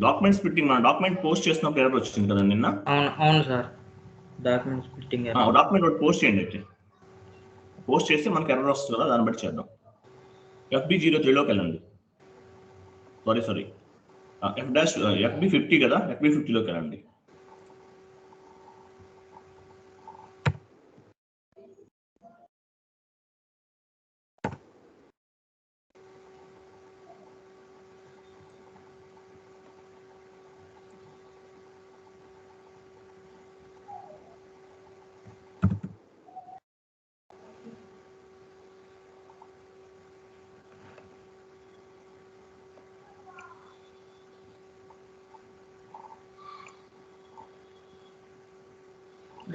Document splitting మన document post చేసినప్పుడు error వచ్చింది కదా నిన్న. అవును సార్, డాక్యుమెంట్ స్ప్లిట్టింగ్ డాక్యుమెంట్ ఒకటి పోస్ట్ చేయండి. అయితే పోస్ట్ చేస్తే మనకి ఎర్రర్ వస్తుంది కదా, దాన్ని బట్టి చేద్దాం. FB03లోకి వెళ్ళండి. సారీ FB50 కదా, FB50లోకి వెళ్ళండి.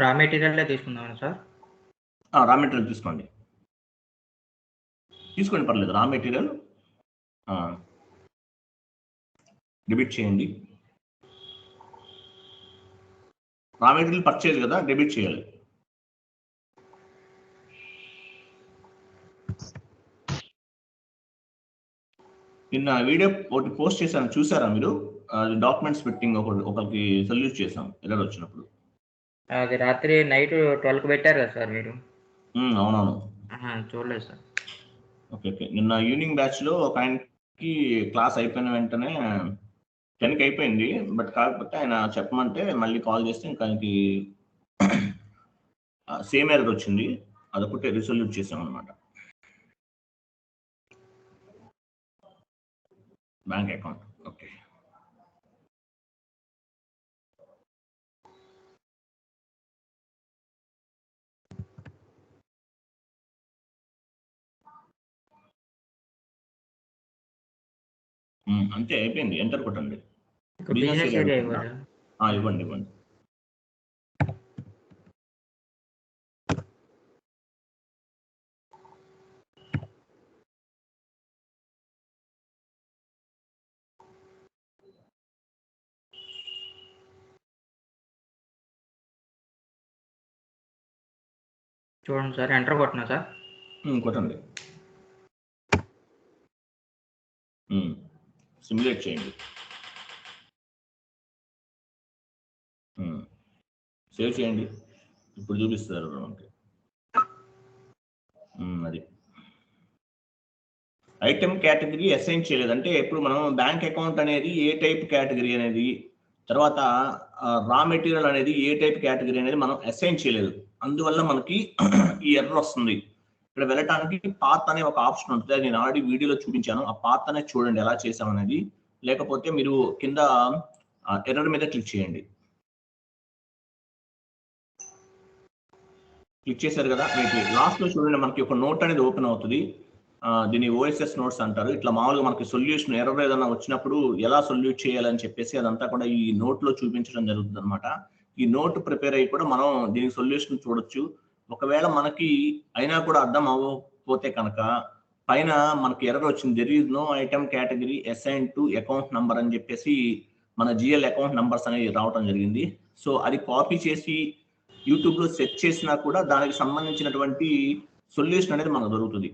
రా మెటీరియల్ తీసుకుందామా సార్? రా మెటీరియల్ తీసుకోండి పర్లేదు. రా మెటీరియల్ డెబిట్ చేయండి. రా మెటీరియల్ పర్చేజ్ కదా, డెబిట్ చేయాలి. నిన్న వీడియో ఒకటి పోస్ట్ చేశాను, చూసారా మీరు? అది డాక్యుమెంట్స్ పెట్టింగ్ ఒకరికి సొల్యూట్ చేసాం ఎర్రర్ వచ్చినప్పుడు. అది రాత్రి నైట్ 12కి పెట్టారు కదా సార్ మీరు? అవునవును, చూడలేదు సార్. ఓకే. నిన్న ఈవినింగ్ బ్యాచ్లో ఒక ఆయనకి క్లాస్ అయిపోయిన వెంటనే 10కి అయిపోయింది. బట్ కాకపోతే ఆయన చెప్పమంటే మళ్ళీ కాల్ చేస్తే ఇంకా ఆయనకి సేమ్ ఎర్రర్ వచ్చింది. అదొకటి రిసొల్యూట్ చేసాం అనమాట. Bank account okay. అంతే అయిపోయింది. ఎంటర్ కొట్టండి. బిజినెస్ ఏరియా ఇవ్వండి. చూడండి సార్, ఎంటర్ కొట్టినా సార్. కొట్టండి. సిమ్యులేట్ చేయండి. సేవ్ చేయండి. ఇప్పుడు చూపిస్తారు మనకి. అది ఐటెం కేటగిరీ అసైన్ చేయలేదంటే ఇప్పుడు మనం బ్యాంక్ అకౌంట్ అనేది ఏ టైప్ కేటగిరీ అనేది, తర్వాత రా మెటీరియల్ అనేది ఏ టైప్ కేటగిరీ అనేది మనం అసైన్ చేయలేదు. అందువల్ల మనకి ఈ ఎర్రర్ వస్తుంది. ఇక్కడ వెళ్ళటానికి పాత్ అనే ఒక ఆప్షన్ ఉంటుంది. నేను ఆల్రెడీ వీడియోలో చూపించాను. ఆ పాత్ అనేది చూడండి ఎలా చేసామనేది. లేకపోతే మీరు కింద ఎర్రర్ మీద క్లిక్ చేయండి. క్లిక్ చేశారు కదా, మీకు లాస్ట్లో చూడండి మనకి ఒక నోట్ అనేది ఓపెన్ అవుతుంది. దీన్ని OSS నోట్స్ అంటారు. ఇట్లా మామూలుగా మనకి సొల్యూషన్ ఎర్రర్ ఏదైనా వచ్చినప్పుడు ఎలా సొల్యూట్ చేయాలని చెప్పేసి అదంతా కూడా ఈ నోట్లో చూపించడం జరుగుతుంది అనమాట. ఈ నోట్ ప్రిపేర్ అయ్యి కూడా మనం దీనికి సొల్యూషన్ చూడొచ్చు. ఒకవేళ మనకి అయినా కూడా అర్థం అవ్వకపోతే కనుక పైన మనకి ఎర్రర్ వచ్చింది, there is no item category assign to account number అని చెప్పేసి మన GL అకౌంట్ నంబర్స్ అనేది రావడం జరిగింది. సో అది కాపీ చేసి యూట్యూబ్లో సెర్చ్ చేసినా కూడా దానికి సంబంధించినటువంటి సొల్యూషన్ అనేది మనకు దొరుకుతుంది.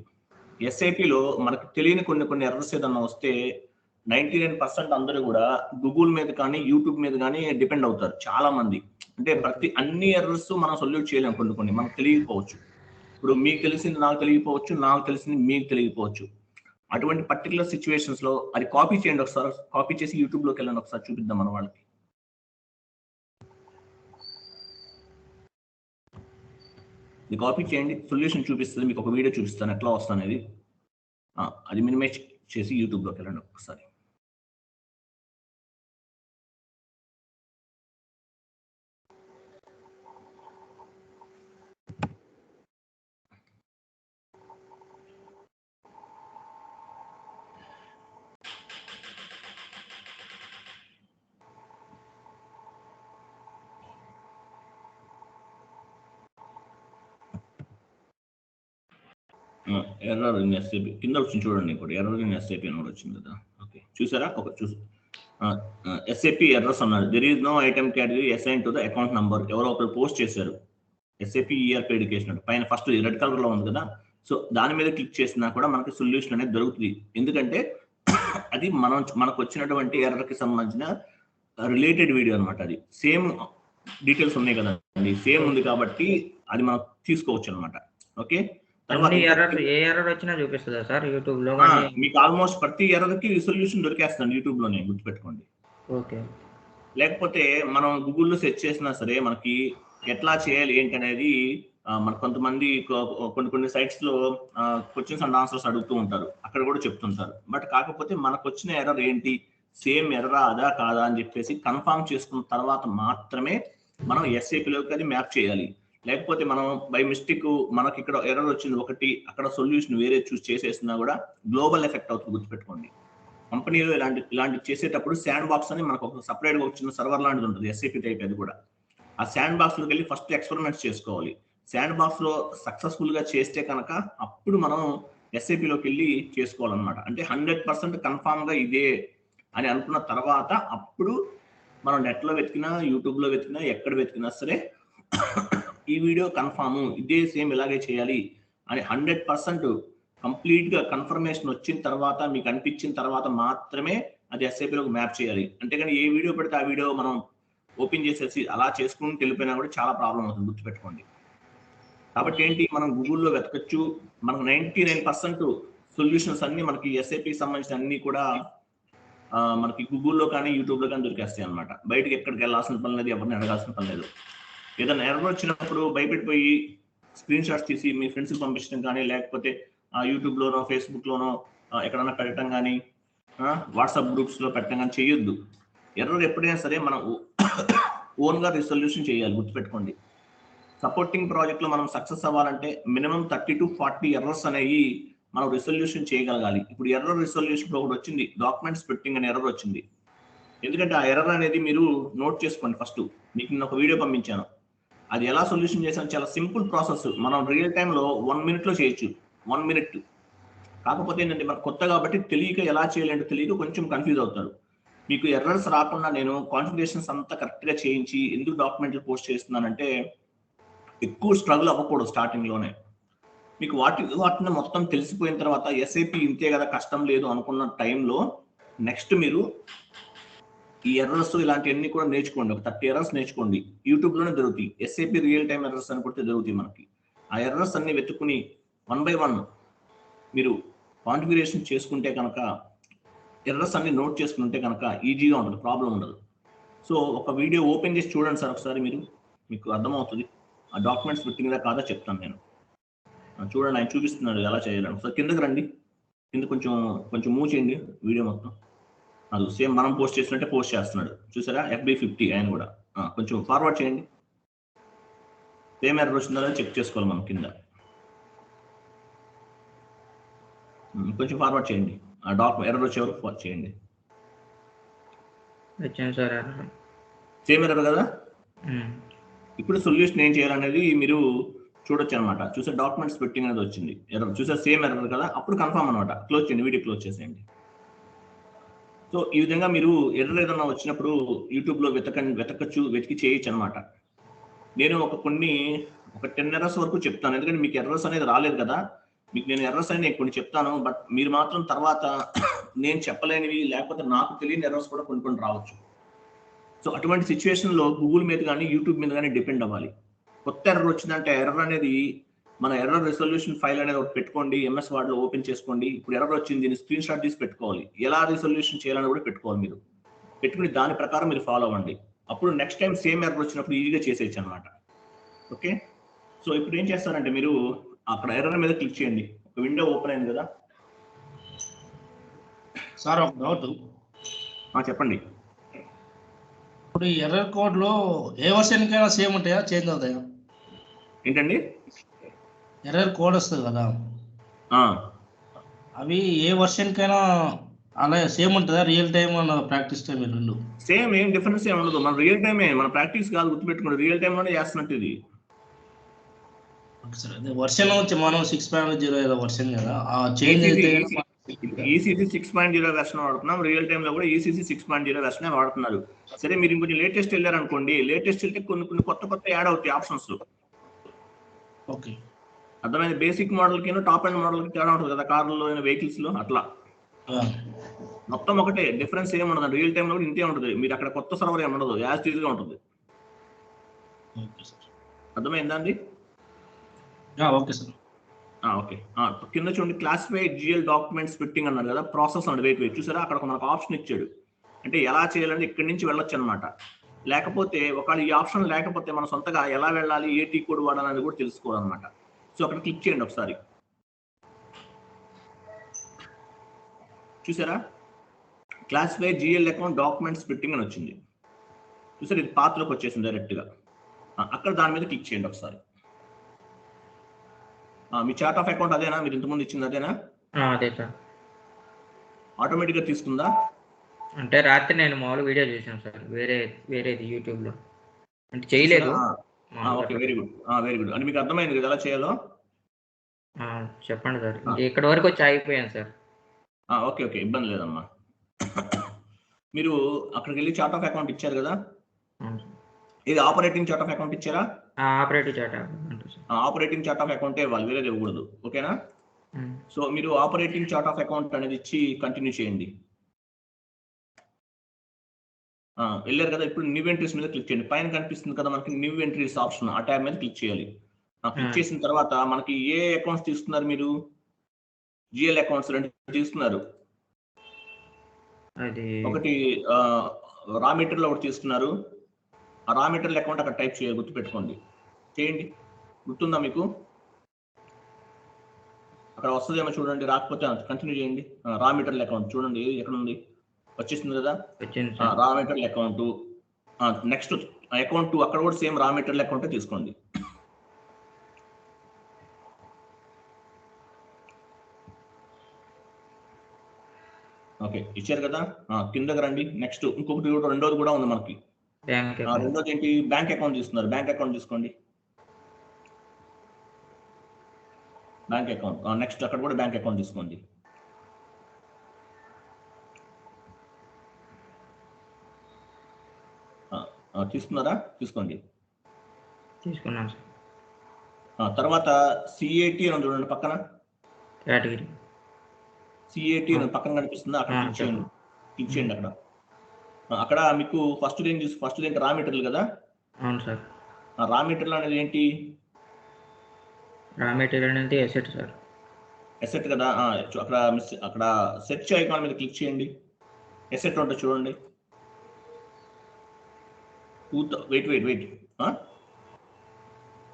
SAPలో మనకు తెలియని కొన్ని ఎర్రర్స్ ఏదన్నా వస్తే 99% అందరూ కూడా గూగుల్ మీద కానీ యూట్యూబ్ మీద కానీ డిపెండ్ అవుతారు చాలా మంది. అంటే అన్ని ఎర్రర్స్ మనం సొల్యూట్ చేయలేము. కొన్ని మనకు తెలియకపోవచ్చు. ఇప్పుడు మీకు తెలిసింది నాకు తెలియకపోవచ్చు, నాకు తెలిసింది మీకు తెలియకపోవచ్చు. అటువంటి పర్టికులర్ సిచ్యువేషన్స్ లో అది కాపీ చేయండి. ఒకసారి కాపీ చేసి యూట్యూబ్లోకి వెళ్ళండి, ఒకసారి చూపిద్దాం మన వాళ్ళకి. ఇది కాపీ చేయండి, సొల్యూషన్ చూపిస్తుంది. మీకు ఒక వీడియో చూపిస్తాను ఎట్లా వస్తుంది అనేది. అది మినిమైజ్ చేసి యూట్యూబ్లోకి వెళ్ళండి ఒకసారి. ఎర్రర్ ఇన్ SAP కింద వచ్చింది చూడండి. ఇంకోటి ఎర్రర్ ఇన్ SAP అని కూడా వచ్చింది కదా. ఓకే, చూసారా? SAP ఎర్రర్స్ అన్నారు. There is no item category assign to the account number. ఎవరో ఒకరు పోస్ట్ చేశారు. SAP ERP ఎడ్యుకేషన్ పైన ఫస్ట్ రెడ్ కలర్ లో ఉంది కదా. సో దాని మీద క్లిక్ చేసినా కూడా మనకి సొల్యూషన్ అనేది దొరుకుతుంది. ఎందుకంటే అది మనకు వచ్చినటువంటి ఎర్రర్కి సంబంధించిన రిలేటెడ్ వీడియో అనమాట. అది సేమ్ డీటెయిల్స్ ఉన్నాయి కదండి, సేమ్ ఉంది కాబట్టి అది మనం తీసుకోవచ్చు అనమాట. ఓకే, తర్వాత ఏ ఎర్రర్ వచ్చినా చూపిస్తుందా సార్ యూట్యూబ్ లో? మీకు ఆల్మోస్ట్ ప్రతి ఎర్రర్కి సొల్యూషన్ దొరికేస్తుంది యూట్యూబ్ లోనే, గుర్తుపెట్టుకోండి. ఓకే. లేకపోతే మనం గూగుల్లో సెర్చ్ చేసినా సరే మనకి ఎట్లా చేయాలి ఏంటి అనేది మన కొంతమంది కొన్ని సైట్స్ లో క్వశ్చన్స్ అండ్ ఆన్సర్స్ అడుగుతూ ఉంటారు, అక్కడ కూడా చెప్తుంటారు. బట్ కాకపోతే మనకు వచ్చిన ఎర్రర్ ఏంటి, సేమ్ ఎర్రరా అదా కాదా అని చెప్పేసి కన్ఫర్మ్ చేసుకున్న తర్వాత మాత్రమే మనం ఎస్ఏపీలోకి అది మ్యాప్ చేయాలి. లేకపోతే మనం బై మిస్టేక్ మనకి ఇక్కడ ఎర్రర్ వచ్చింది ఒకటి, అక్కడ సొల్యూషన్ వేరే చూస్ చేసేసినా కూడా గ్లోబల్ ఎఫెక్ట్ అవుతుంది, గుర్తుపెట్టుకోండి. కంపెనీలో ఇలాంటి చేసేటప్పుడు శాండ్ బాక్స్ అని మనకు ఒక సపరేట్ గా వచ్చిన సర్వర్ లాంటిది ఉంటుంది, ఎస్ఏపీ టైప్. అది కూడా ఆ శాండ్ బాక్స్ లోకి వెళ్ళి ఫస్ట్ ఎక్స్పెరిమెంట్స్ చేసుకోవాలి. శాండ్ బాక్స్ లో సక్సెస్ఫుల్ గా చేస్తే కనుక అప్పుడు మనం ఎస్ఏపీలోకి వెళ్ళి చేసుకోవాలన్నమాట. అంటే 100% కన్ఫామ్ గా ఇదే అని అనుకున్న తర్వాత అప్పుడు మనం నెట్ లో వెతికినా, యూట్యూబ్ లో వెతికినా, ఎక్కడ వెతికినా సరే ఈ వీడియో కన్ఫామ్, ఇదే సేమ్ ఇలాగే చేయాలి అని 100% కంప్లీట్ గా కన్ఫర్మేషన్ వచ్చిన తర్వాత, మీకు అనిపించిన తర్వాత మాత్రమే అది ఎస్ఐపిలోకి మ్యాప్ చేయాలి. అంతేగాని ఏ వీడియో పెడితే ఆ వీడియో మనం ఓపెన్ చేసేసి అలా చేసుకుని వెళ్ళిపోయినా కూడా చాలా ప్రాబ్లం అవుతుంది, గుర్తుపెట్టుకోండి. కాబట్టి ఏంటి, మనం గూగుల్లో వెతకచ్చు. మనకు 99% సొల్యూషన్స్ అన్ని మనకి ఎస్ఐపి సంబంధించిన అన్ని కూడా మనకి గూగుల్లో కానీ యూట్యూబ్లో కానీ దొరికేస్తాయి అనమాట. బయటకి ఎక్కడికి వెళ్ళాల్సిన పని లేదు, ఎవరిని అడగాల్సిన పని లేదు. ఏదైనా ఎర్రర్ వచ్చినప్పుడు భయపెట్టిపోయి స్క్రీన్ షాట్స్ తీసి మీ ఫ్రెండ్స్కి పంపించడం కానీ, లేకపోతే యూట్యూబ్లోనో ఫేస్బుక్లోనో ఎక్కడన్నా పెట్టడం కానీ, వాట్సాప్ గ్రూప్స్లో పెట్టడం కానీ చేయొద్దు. ఎర్రర్ ఎప్పుడైనా సరే మనం ఓన్గా రిసొల్యూషన్ చేయాలి, గుర్తుపెట్టుకోండి. సపోర్టింగ్ ప్రాజెక్ట్లో మనం సక్సెస్ అవ్వాలంటే మినిమం 30 to 40 ఎర్రర్స్ అనేవి మనం రిసొల్యూషన్ చేయగలగాలి. ఇప్పుడు ఎర్రర్ రిసొల్యూషన్ ఒకటి వచ్చింది, డాక్యుమెంట్ స్ప్లిట్టింగ్ అనే ఎర్రర్ వచ్చింది. ఎందుకంటే ఆ ఎర్రర్ అనేది మీరు నోట్ చేసుకోండి. ఫస్ట్ మీకు నేను ఒక వీడియో పంపించాను, అది ఎలా సొల్యూషన్ చేశాను, చాలా సింపుల్ ప్రాసెస్. మనం రియల్ టైంలో 1 minute చేయొచ్చు, 1 minute. కాకపోతే ఏంటంటే మనకు కొత్త కాబట్టి తెలియక ఎలా చేయాలంటే తెలియక కొంచెం కన్ఫ్యూజ్ అవుతారు. మీకు ఎర్రర్స్ రాకుండా నేను కాన్ఫిగరేషన్స్ అంతా కరెక్ట్గా చేయించి ఎందుకు డాక్యుమెంట్లు పోస్ట్ చేస్తున్నానంటే ఎక్కువ స్ట్రగుల్ అవ్వకూడదు స్టార్టింగ్లోనే. మీకు వాటిని మొత్తం తెలిసిపోయిన తర్వాత ఎస్ఐపి ఇంతే కదా, కష్టం లేదు అనుకున్న టైంలో నెక్స్ట్ మీరు ఈ ఎర్రర్స్ ఇలాంటివన్నీ కూడా నేర్చుకోండి. ఒక 30 ఎర్రర్స్ నేర్చుకోండి, యూట్యూబ్లోనే దొరుకుతాయి. ఎస్ఐపి రియల్ టైమ్ ఎర్రర్స్ అని కొడితే దొరుకుతాయి మనకి. ఆ ఎర్రర్స్ అన్ని వెతుక్కుని 1 by 1 మీరు కాన్ఫిగరేషన్ చేసుకుంటే కనుక, ఎర్రర్స్ అన్ని నోట్ చేసుకుంటే కనుక ఈజీగా ఉంటుంది, ప్రాబ్లం ఉండదు. సో ఒక వీడియో ఓపెన్ చేసి చూడండి సార్ ఒకసారి, మీకు అర్థమవుతుంది ఆ డాక్యుమెంట్స్ పెట్టిందా కాదా చెప్తాను నేను. చూడండి, ఆయన చూపిస్తున్నాడు ఎలా చేయాలని. ఒకసారి కిందకి రండి, కింద కొంచెం మూవ్ చేయండి వీడియో మొత్తం. అది సేమ్ మనం పోస్ట్ చేసినట్టే పోస్ట్ చేస్తున్నాడు, చూసారా? FB50 ఆయన కూడా. కొంచెం ఫార్వర్డ్ చేయండి, సేమ్ ఎర్రర్ వచ్చిందా చెక్ చేసుకోవాలి మనం కింద. కొంచెం ఫార్వర్డ్ చేయండి, ఆ డాక్యుమెంట్ ఎర్రర్ వచ్చే వరకు ఫార్వర్డ్ చేయండి. సేమ్ ఎర్రర్ కదా. ఇప్పుడు సొల్యూషన్ ఏం చేయాలనేది మీరు చూడొచ్చు అనమాట. చూసే డాక్యుమెంట్స్ పెట్టింగ్ అనేది వచ్చింది ఎర్రర్, చూసే సేమ్ ఎర్రర్ కదా, అప్పుడు కన్ఫర్మ్ అనమాట. క్లోజ్ చేయండి, వీడియో క్లోజ్ చేసేయండి. సో ఈ విధంగా మీరు ఎర్రర్ ఏదన్నా వచ్చినప్పుడు యూట్యూబ్లో వెతకచ్చు, వెతికి చేయొచ్చు అనమాట. నేను ఒక 10 ఎర్రర్స్ వరకు చెప్తాను, ఎందుకంటే మీకు ఎర్రర్స్ అనేది రాలేదు కదా. మీకు నేను ఎర్రర్స్ అనేది కొన్ని చెప్తాను, బట్ మీరు మాత్రం తర్వాత నేను చెప్పలేనివి లేకపోతే నాకు తెలియని ఎర్రర్స్ కూడా కొన్ని రావచ్చు. సో అటువంటి సిచ్యువేషన్లో గూగుల్ మీద కానీ యూట్యూబ్ మీద కానీ డిపెండ్ అవ్వాలి. కొత్త ఎర్రర్ వచ్చిందంటే ఎర్రర్ అనేది మన ఎర్రర్ రిసొల్యూషన్ ఫైల్ అనేది ఒకటి పెట్టుకోండి, ఎంఎస్ వర్డ్లో ఓపెన్ చేసుకోండి. ఇప్పుడు ఎర్రర్ వచ్చింది, దీన్ని స్క్రీన్ షాట్ తీసి పెట్టుకోవాలి, ఎలా రిసొల్యూషన్ చేయాలని కూడా పెట్టుకోవాలి. మీరు పెట్టుకుని దాని ప్రకారం మీరు ఫాలో అవ్వండి. అప్పుడు నెక్స్ట్ టైం సేమ్ ఎర్రర్ వచ్చినప్పుడు ఈజీగా చేసేయచ్చు అనమాట. ఓకే, సో ఇప్పుడు ఏం చేస్తారంటే మీరు అక్కడ ఎర్రర్ మీద క్లిక్ చేయండి, ఒక విండో ఓపెన్ అయింది కదా సార్. ఒక డౌట్, చెప్పండి. ఇప్పుడు ఈ ఎర్రర్ కోడ్ లో ఏ వర్షన్ కైనా సేమ్ ఉంటాయా, చేంజ్ అవుతాయా? ఏంటండి? ఎర్రర్ కోడ్ వస్తుంది కదా, అవి ఏ వర్షన్ కైనా అలా సేమ్ ఉంటుందా? రియల్ టైమ్ అన్న ప్రాక్టీస్ టైం రెండు సేమ్, ఏం డిఫరెన్స్ ఏమి ఉండదు. మన రియల్ టైమే, మన ప్రాక్టీస్ కాదు, గుర్తుపెట్టుకోండి. రియల్ టైమ్ లోనే చేస్తున్నట్టు ఇది. సార్ అదే వర్షన్ వచ్చి మనం 6.0 ఏదో వర్షన్ కదా, ఆ చేంజ్ అయితే ECC 6.0 వెర్షన్ వాడుతున్నాం. రియల్ టైమ్ లో కూడా ECC 6.0 వెర్షన్ వాడుతున్నారు. సరే, మీరు ఇంకొంచెం లేటెస్ట్ వెళ్ళారనుకోండి, లేటెస్ట్ వెళ్తే కొన్ని కొత్త యాడ్ అవుతాయి ఆప్షన్స్. ఓకే, అర్థమైంది. బేసిక్ మోడల్ కి టాప్ అండ్ మోడల్ కి తేడా ఉంటుంది కదా, కార్లలో వెహికల్స్ లో అట్లా. మొత్తం ఒకటే, డిఫరెన్స్ ఏమి ఉండదు. రియల్ టైంలో కూడా ఇంతే ఉంటుంది. మీరు అక్కడ కొత్త సర్వర్ ఏమి ఉండదు, యాజ్ టీజ్గా ఉంటుంది. Okay sir. అర్థమైందా అండి? Okay sir. ఓకే. కింద చూడండి, క్లాసిఫై జిఎల్ డాక్యుమెంట్స్ ఫిట్టింగ్ అన్నారు కదా, ప్రాసెస్ అండి. వెయిట్ చూసారా, అక్కడ మనకు ఆప్షన్ ఇచ్చాడు. అంటే ఎలా చేయాలంటే ఇక్కడి నుంచి వెళ్ళొచ్చు అనమాట. లేకపోతే ఒకవేళ ఈ ఆప్షన్ లేకపోతే మనం సొంతగా ఎలా వెళ్ళాలి, ఏ టీ కోడ్ వాడాలని కూడా తెలుసుకోవాలన్నమాట. సో అక్కడ క్లిక్ చేయండి ఒకసారి. చూసారా, classify GL account documents fitting అని వచ్చింది. చూసారు, ఇది పాత్రలోకి వచ్చేసింది డైరెక్ట్గా. అక్కడ దాని మీద క్లిక్ చేయండి ఒకసారి. మీ చార్ట్ ఆఫ్ అకౌంట్ అదేనా, మీరు ఇంతకుముందు ఇచ్చింది అదేనా? అదే సార్. ఆటోమేటిక్గా తీసుకుందా? అంటే రాత్రి నేను మామూలు వీడియో చూసాను సార్, వేరేది యూట్యూబ్లో, అంటే చేయలేదు. Okay, very good, very good. అంటే మీకు అర్థమైంది కదా ఎలా చేయాలో? చెప్పండి సార్. ఇక్కడ వరకు వచ్చి ఆగిపోయాను సార్. ఓకే, ఇబ్బంది లేదమ్మా. మీరు అక్కడికి వెళ్ళి చార్ట్ ఆఫ్ అకౌంట్ ఇచ్చారు కదా, ఇది ఆపరేటింగ్ చార్ట్ ఆఫ్ అకౌంట్ ఇచ్చారా? Operating chart operating chart of అకౌంటే ఇవ్వాలి, వేరేది ఇవ్వకూడదు. ఓకేనా? సో మీరు ఆపరేటింగ్ చార్ట్ ఆఫ్ అకౌంట్ అనేది ఇచ్చి కంటిన్యూ చేయండి. వెళ్ళారు కదా, ఇప్పుడు న్యూ ఎంట్రీస్ మీద క్లిక్ చేయండి. పైన కనిపిస్తుంది కదా మనకి న్యూ ఎంట్రీస్ ఆప్షన్, ఆ ట్యాబ్ మీద క్లిక్ చేయాలి. క్లిక్ చేసిన తర్వాత మనకి ఏ అకౌంట్స్ తీసుకున్నారు మీరు? జిఎల్ అకౌంట్స్ 2 తీసుకున్నారు. ఒకటి రా మెటీరియల్ ఒకటి తీసుకున్నారు. ఆ రా మెటీరియల్ అకౌంట్ అక్కడ టైప్ చేయాలి, గుర్తుపెట్టుకోండి. చేయండి, గుర్తుందా మీకు? అక్కడ వస్తుందేమో చూడండి, రాకపోతే కంటిన్యూ చేయండి. రా మెటీరియల్ అకౌంట్ చూడండి ఎక్కడ ఉంది, వచ్చేసింది కదా. Raw material account, next account 2, అక్కడ కూడా సేమ్ రా మెటీరియల్ అకౌంటే తీసుకోండి. ఓకే, ఇచ్చారు కదా. కిందకి రండి. నెక్స్ట్ ఇంకొకటి రెండోది కూడా ఉంది మనకి. రెండోది ఏంటి? బ్యాంక్ అకౌంట్ తీసుకున్నారు. బ్యాంక్ అకౌంట్ తీసుకోండి. బ్యాంక్ అకౌంట్ నెక్స్ట్ అక్కడ కూడా బ్యాంక్ అకౌంట్ తీసుకోండి. తీసుకున్నారా? తీసుకోండి. తీసుకున్నాను. తర్వాత సిఏటి అని చూడండి పక్కన, కేటగిరీ సిఏటి అని పక్కన కనిపిస్తుందా, అక్కడ క్లిక్ చేయండి. క్లిక్ చేయండి. అక్కడ మీకు ఫస్ట్ ఏంటి? రా మెటీరియల్ కదా. అవును సార్. రా మెటీరియల్ అనేది ఏంటి? రా మెటీరియల్ అనేది ఎసెట్ సార్. ఎసెట్ కదా. అక్కడ సెర్చ్ ఐకాన్ మీద క్లిక్ చేయండి. ఎసెట్ ఉంటుంది చూడండి. వెయిట్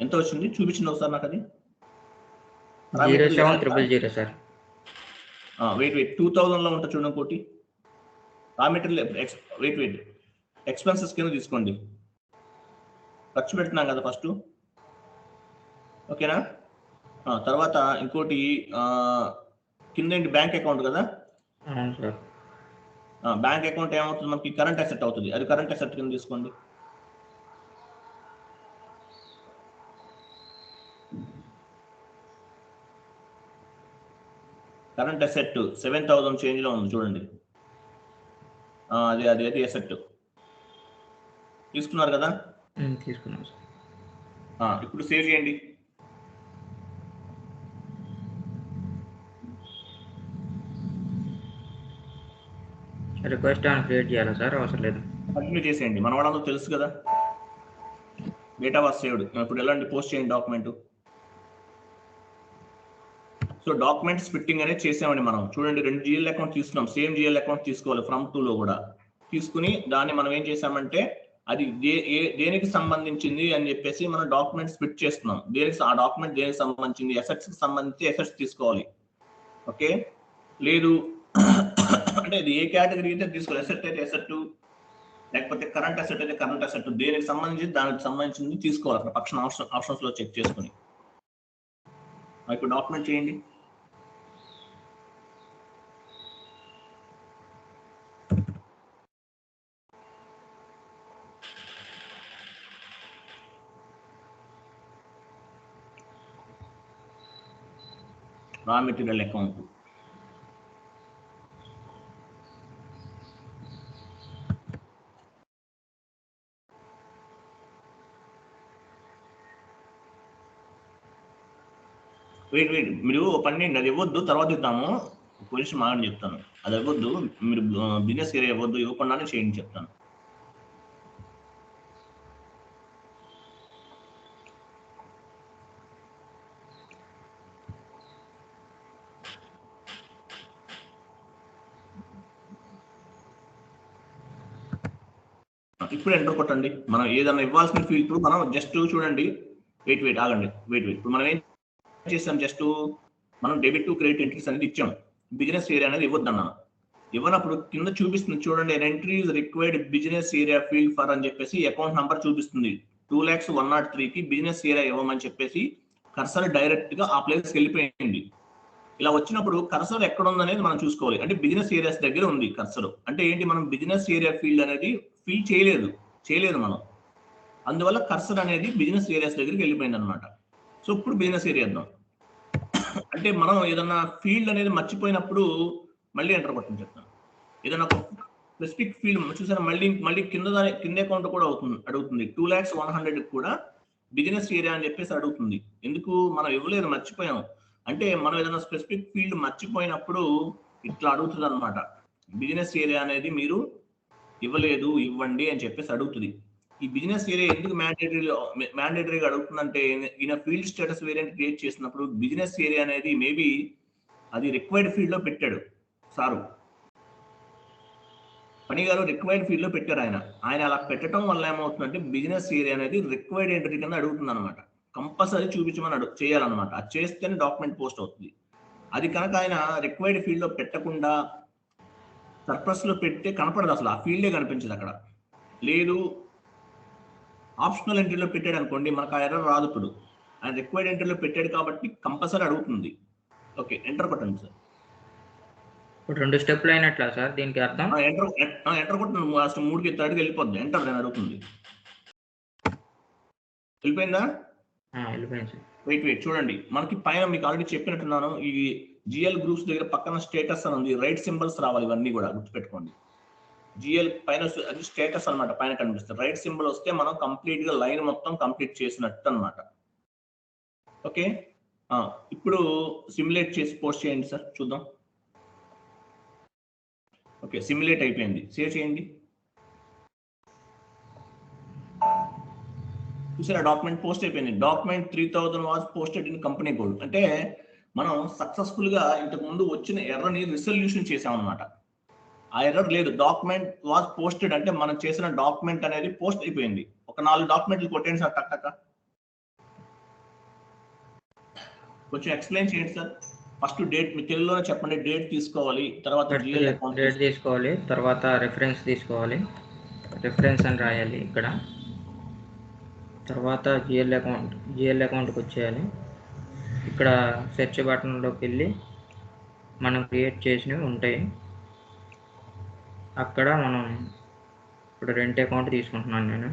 ఎంత వచ్చింది చూపించింది ఒకసారి నాకు అది. 0700 సార్. వెయిట్ 2000లో ఉంటుంది చూడండి ఇంకోటి. రా మెటీరియల్ వెయిట్ ఎక్స్పెన్సెస్ కింద తీసుకోండి. ఖర్చు పెడుతున్నాం కదా ఫస్ట్, ఓకేనా? తర్వాత ఇంకోటి కింద ఏంటి? బ్యాంక్ అకౌంట్ కదా. బ్యాంక్ అకౌంట్ ఏమవుతుంది మనకి? కరెంట్ అసెట్ అవుతుంది. అది కరెంట్ అసెట్ కింద తీసుకోండి. కరెంట్ అసెట్ 7000 చేంజ్ లో ఉంది చూడండి. అది అసెట్ తీసుకున్నారు కదా. తీసుకున్నాను. ఇప్పుడు సేవ్ చేయండి. రిక్వెస్ట్ క్రియేట్ చేయాలా సార్? అవసరం లేదు, కంటిన్యూ చేసేయండి. మన వాళ్ళందరూ తెలుసు కదా, డేటా వాస్ సేవ్డ్. ఇప్పుడు ఎలాంటి పోస్ట్ చేయండి డాక్యుమెంట్. సో డాక్యుమెంట్స్ ఫిట్టింగ్ అనేది చేసామండి మనం. చూడండి 2 జిఎల్ అకౌంట్ తీసుకున్నాం. సేమ్ జిఎల్ అకౌంట్ తీసుకోవాలి ఫ్రమ్ 2 లో కూడా. తీసుకుని దాన్ని మనం ఏం చేసామంటే అది దేనికి సంబంధించింది అని చెప్పేసి మనం డాక్యుమెంట్స్ ఫిట్ చేస్తున్నాం. ఆ డాక్యుమెంట్ దేనికి సంబంధించింది? అసెట్స్ కి సంబంధించి అసెట్స్ తీసుకోవాలి. ఓకే, లేదు అంటే ఇది ఏ కేటగిరీ అయితే తీసుకోవాలి. అసెట్ అయితే అసెట్, లేకపోతే కరెంట్ అసెట్ అయితే కరెంట్ అసెట్, దేనికి సంబంధించి దానికి సంబంధించింది తీసుకోవాలి అక్కడ పక్షం ఆప్షన్స్ లో చెక్ చేసుకుని. ఇప్పుడు డాక్యుమెంట్ చేయండి. రా మెటీరియల్ అకౌంట్, వెయిట్ మీరు పని అది ఇవ్వద్దు, తర్వాత ఇద్దాము. పొజిషన్ మారని చెప్తాను. అది ఇవ్వద్దు, మీరు బిజినెస్ ఏరియా ఇవ్వద్దు, ఇవ్వకుండానే చేయండి చెప్తాను. ఇప్పుడు ఎంటర్ కొట్టండి. మనం ఏదైనా ఇవ్వాల్సిన ఫీల్డ్ ఇప్పుడు మనం జస్ట్ చూడండి, వెయిట్ ఆగండి, వెయిట్ ఇప్పుడు మనం ఏం చేసాం, జస్ట్ మనం డెబిట్ టు క్రెడిట్ ఎంట్రీస్ అనేది ఇచ్చాం. బిజినెస్ ఏరియా అనేది ఇవ్వద్దన్నాను. ఇవ్వనప్పుడు కింద చూపిస్తుంది చూడండి, entry is required business area field for అని చెప్పేసి అకౌంట్ నంబర్ చూపిస్తుంది. 2,01,03కి బిజినెస్ ఏరియా ఇవ్వమని చెప్పేసి కర్సర్ డైరెక్ట్ గా ఆ ప్లేస్కి వెళ్ళిపోయింది. ఇలా వచ్చినప్పుడు కర్సర్ ఎక్కడ ఉందనేది మనం చూసుకోవాలి. అంటే బిజినెస్ ఏరియాస్ దగ్గర ఉంది కర్సర్. అంటే ఏంటి, మనం బిజినెస్ ఏరియా ఫీల్డ్ అనేది ఫిల్ చేయలేదు మనం. అందువల్ల కర్సర్ అనేది బిజినెస్ ఏరియాస్ దగ్గరికి వెళ్ళిపోయింది అనమాట. సో ఇప్పుడు బిజినెస్ ఏరియా ఇద్దాం. అంటే మనం ఏదన్నా ఫీల్డ్ అనేది మర్చిపోయినప్పుడు మళ్ళీ ఎంటర్ కొట్టని చెప్తాను. ఏదైనా ఒక స్పెసిఫిక్ ఫీల్డ్ చూసారా, మళ్ళీ కింద అకౌంట్ కూడా అడుగుతుంది. 2,01,00,000 కూడా బిజినెస్ ఏరియా అని చెప్పేసి అడుగుతుంది. ఎందుకు, మనం ఇవ్వలేదు, మర్చిపోయాం. అంటే మనం ఏదైనా స్పెసిఫిక్ ఫీల్డ్ మర్చిపోయినప్పుడు ఇట్లా అడుగుతుంది అనమాట. బిజినెస్ ఏరియా అనేది మీరు ఇవ్వలేదు, ఇవ్వండి అని చెప్పేసి అడుగుతుంది. ఈ బిజినెస్ ఏరియా ఎందుకు మ్యాండేటరీగా అడుగుతుందంటే, ఈయన ఫీల్డ్ స్టేటస్ వేరియంట్ క్రియేట్ చేసినప్పుడు బిజినెస్ ఏరియా అనేది మేబీ అది రిక్వైర్డ్ ఫీల్డ్ లో పెట్టాడు సారు, పని గారు రిక్వైర్డ్ ఫీల్డ్ లో పెట్టారు ఆయన అలా పెట్టడం వల్ల ఏమవుతుందంటే బిజినెస్ ఏరియా అనేది రిక్వైర్డ్ ఎంట్రీ కింద అడుగుతుంది అనమాట. కంపల్సరీ చూపించమని చేయాలన్నమాట. అది చేస్తేనే డాక్యుమెంట్ పోస్ట్ అవుతుంది. అది కనుక ఆయన రిక్వైర్డ్ ఫీల్డ్ లో పెట్టకుండా సర్ప్లస్ లో పెడితే కనపడదు, అసలు ఆ ఫీల్డే కనిపించదు అక్కడ. లేదు ఆప్షనల్ ఎంట్రీలో పెట్టాడు అనుకోండి, మనకు ఆ ఎర్రర్ రాదు. ఇప్పుడు ఆయన రిక్వైర్డ్ ఎంట్రీలో పెట్టాడు కాబట్టి కంపల్సరీ అడుగుతుంది. ఓకే, ఎంటర్ కొట్టండి సార్. ఇప్పుడు 2 స్టెప్లు అయినట్లా సార్ దీనికి అర్థం? ఎంటర్ కొట్టండి, లాస్ట్ 3కి థర్డ్కి వెళ్ళిపోద్ది. ఎంటర్ నేను అడుగుతుంది. వెళ్ళిపోయిందా? వెళ్ళిపోయింది సార్. వెయిట్ చూడండి, మనకి పైన మీకు ఆల్రెడీ చెప్పినట్టున్నాను, ఈ జిఎల్ గ్రూప్స్ దగ్గర పక్కన స్టేటస్ అని ఉంది. రైట్ సింబల్స్ రావాలి, ఇవన్నీ కూడా గుర్తుపెట్టుకోండి. జిఎల్ పైన అది స్టేటస్ అనమాట, పైన కనిపిస్తుంది. రైట్ సింబల్ వస్తే మనం కంప్లీట్ గా లైన్ మొత్తం కంప్లీట్ చేసినట్టు అనమాట. ఓకే, ఇప్పుడు సిమ్యులేట్ చేసి పోస్ట్ చేయండి సార్, చూద్దాం. ఓకే, సిమ్యులేట్ అయిపోయింది, సేవ్ చేయండి. చూసారా, డాక్యుమెంట్ పోస్ట్ అయిపోయింది. Document 3,000 was posted in company code. అంటే మనం సక్సెస్ఫుల్ గా ఇంతకు ముందు వచ్చిన ఎర్రని రిసొల్యూషన్ చేసాం అనమాట. ఆ ఎర్రర్ లేదు, డాక్యుమెంట్ వాజ్ పోస్టెడ్ అంటే మనం చేసిన డాక్యుమెంట్ అనేది పోస్ట్ అయిపోయింది. ఒక 4 డాక్యుమెంట్లు కొట్టండి సార్, టక్ కొంచెం ఎక్స్ప్లెయిన్ చేయండి సార్. ఫస్ట్ డేట్ మీ తెలుగులోనే చెప్పండి. డేట్ తీసుకోవాలి, తర్వాత డేట్ తీసుకోవాలి, తర్వాత రెఫరెన్స్ తీసుకోవాలి, రెఫరెన్స్ అని రాయాలి ఇక్కడ. తర్వాత జిఎల్ అకౌంట్కి వచ్చేయాలి. ఇక్కడ సెర్చ్ బటన్లోకి వెళ్ళి మనం క్రియేట్ చేసినవి ఉంటాయి. అక్కడ మనం ఇప్పుడు రెంట్ అకౌంట్ తీసుకుంటున్నాను, నేను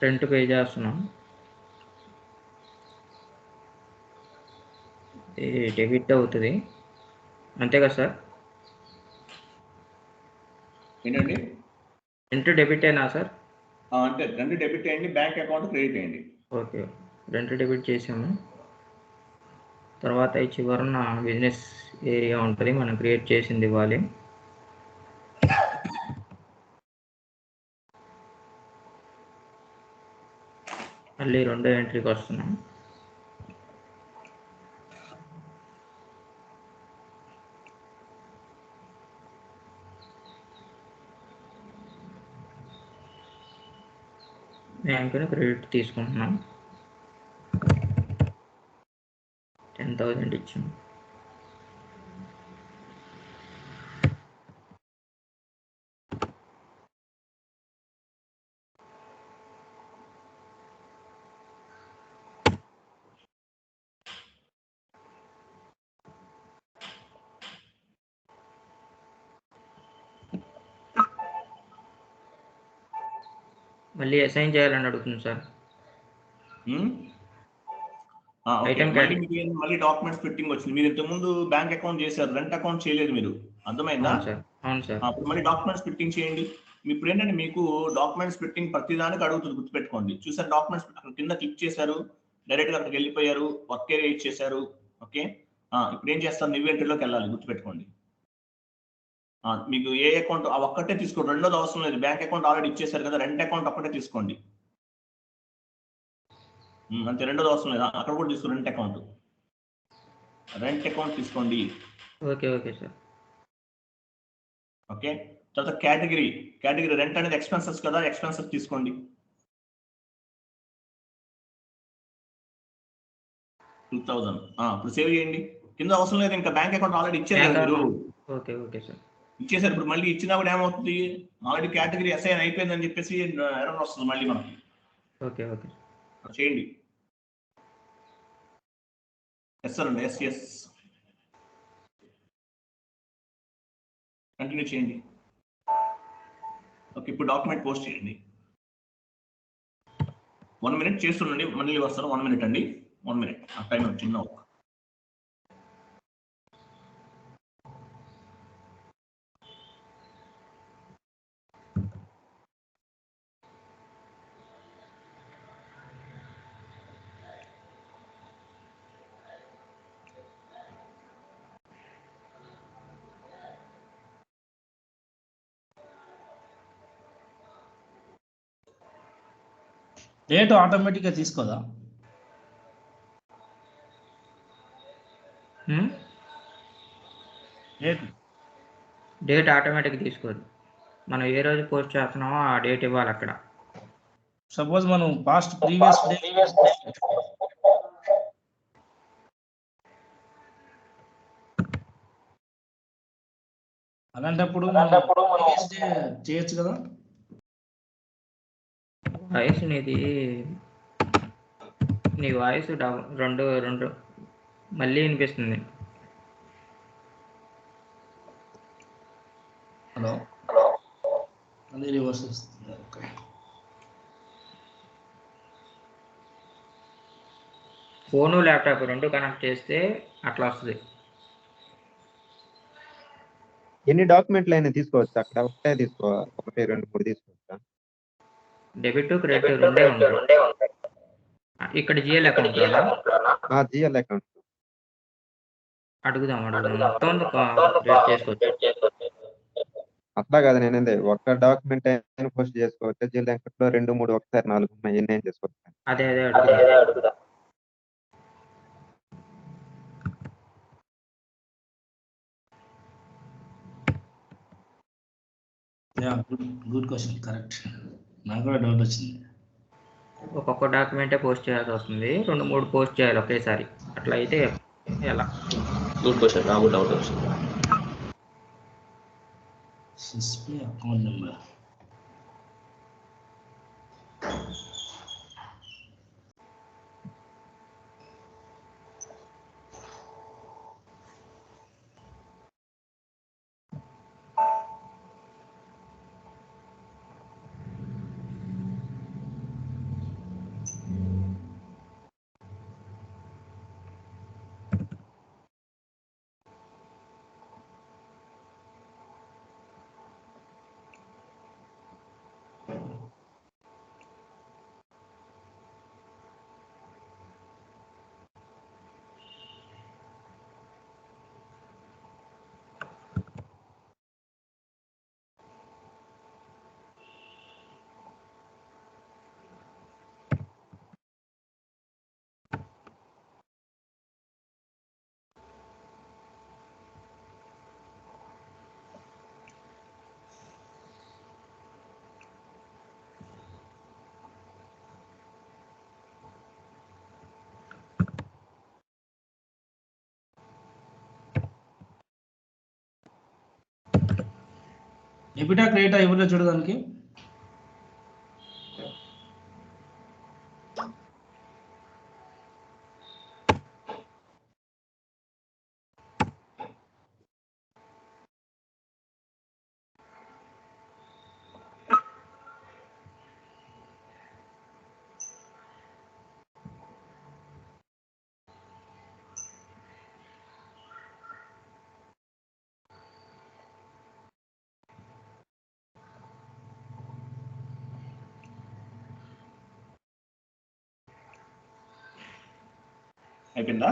రెంట్ పే చేస్తున్నాం. ఇది డెబిట్ అవుతుంది, అంతే కదా సార్? ఏంటండి, రెంట్ డెబిట్ అయినా సార్? అంటే రెంట్ డెబిట్ అయ్యండి, బ్యాంక్ అకౌంట్ క్రెడిట్ అయ్యండి. ఓకే, రెంట్ డెబిట్ చేసాము. తర్వాత ఈ చివరన బిజినెస్ ఏరియా ఉంటుంది, మనం క్రియేట్ చేసింది ఇవ్వాలి. మళ్ళీ రెండో ఎంట్రీకి వస్తున్నాం. బ్యాంకుని క్రెడిట్ తీసుకుంటున్నాం, 10,000 ఇచ్చాం. మళ్ళీ అసైన్ చేయాలని అడుగుతుంది సార్. మళ్ళీ డాక్యుమెంట్స్ ఫిట్టింగ్ వచ్చింది. మీరు ఇంతకుముందు బ్యాంక్ అకౌంట్ చేశారు, రెంట్ అకౌంట్ చేయలేదు మీరు, అర్థమైందా? అవును సార్. అప్పుడు మళ్ళీ డాక్యుమెంట్స్ ఫిట్టింగ్ చేయండి. ఇప్పుడు ఏంటంటే మీకు డాక్యుమెంట్స్ ఫిట్టింగ్ ప్రతిదానికి అడుగుతుంది, గుర్తుపెట్టుకోండి. చూసారు, డాక్యుమెంట్స్ కింద క్లిక్ చేశారు, డైరెక్ట్ గా అక్కడికి వెళ్ళిపోయారు, వర్క్ ఏరియా ఇచ్చేసారు. ఓకే, ఇప్పుడు ఏం చేస్తారు, న్యూ ఎంట్రీలోకి వెళ్ళాలి, గుర్తుపెట్టుకోండి. మీకు ఏ అకౌంట్ ఆ ఒక్కటే తీసుకోండి, రెండోది అవసరం లేదు. బ్యాంక్ అకౌంట్ ఆల్రెడీ ఇచ్చేసారు కదా, రెంట్ అకౌంట్ ఒక్కటే తీసుకోండి అంతే, రెండోది అవసరం లేదు. అక్కడ కూడా తీసుకోండి, రెంట్ అకౌంట్ తీసుకోండి. Okay okay sir. ఓకే, తర్వాత కేటగిరీ రెంట్ అనేది ఎక్స్పెన్సెస్ కదా, ఎక్స్పెన్సెస్ తీసుకోండి. 2000 ఇప్పుడు సేవ్ చేయండి. కింద అవసరం లేదు, ఇంకా బ్యాంక్ అకౌంట్ ఆల్రెడీ ఇచ్చారు కదా మీరు. Okay okay sir. ఇచ్చేసారు. ఇప్పుడు మళ్ళీ ఇచ్చినా కూడా ఏమవుతుంది, ఆల్రెడీ కేటగిరీ అసైన్ అయిపోయిందని చెప్పేసి ఎర్రర్ వస్తుంది మళ్ళీ మనకి. ఓకే ఓకే చేయండి. ఎస్ సార్ అండి, ఎస్ కంటిన్యూ చేయండి. ఓకే, ఇప్పుడు డాక్యుమెంట్ పోస్ట్ చేయండి. 1 minute చేస్తుండండి, మళ్ళీ వస్తారు. 1 minute అండి, 1 minute టైం చిన్న. డేట్ ఆటోమేటిక్గా తీసుకోదా? డేట్ ఆటోమేటిక్ తీసుకోదు. మనం ఏ రోజు పోస్ట్ చేస్తున్నామో ఆ డేట్ ఇవ్వాలి అక్కడ. సపోజ్ మనం పాస్ట్ ప్రీవియస్ అలాంటప్పుడు చేయొచ్చు కదా. వాయిస్ నీ వాయిస్ రెండు మళ్ళీ వినిపిస్తుంది. హలో, మళ్ళీ రివర్స్ వస్తుంది. ఓకే, ఫోను ల్యాప్టాప్ రెండు కనెక్ట్ చేస్తే అట్లా వస్తుంది. ఎన్ని డాక్యుమెంట్లు అయినా తీసుకోవచ్చు అక్కడ? ఒకటే తీసుకోవాలి, 1 2 3 తీసుకోవచ్చా? డెబిట్ క్రెడిట్ రెండే ఉంటాయి. ఇక్కడ జిఎల్ అకౌంట్ జిఎల్ అకౌంట్ అడుగుదాం మొత్తం క్రియేట్ చేసుకోవచ్చు. అట్లా కాదు, నేనేంది ఒక్క డాక్యుమెంట్ అయినా పోస్ట్ చేసుకోవచ్చు. జిఎల్ అకౌంట్ లో 2 3 ఒకసారి 4 ఉన్నాయి, ఎన్ని అయినా చేసుకోవచ్చు. అదే అడుగుదా. Good question, correct. నాకు కూడా డౌట్ వచ్చింది. ఒక్కొక్క డాక్యుమెంటే పోస్ట్ చేయాల్సి వస్తుంది, 2 3 పోస్ట్ చేయాలి ఒకేసారి. అట్లా అయితే ఎలా? గుడ్ క్వశ్చన్, నాకు డౌట్ వచ్చింది. డిస్ప్లే అకౌంట్ నెంబర్ డెబిటా క్రెడిటా ఎవరిలో చూడడానికి? అయిపోయిందా?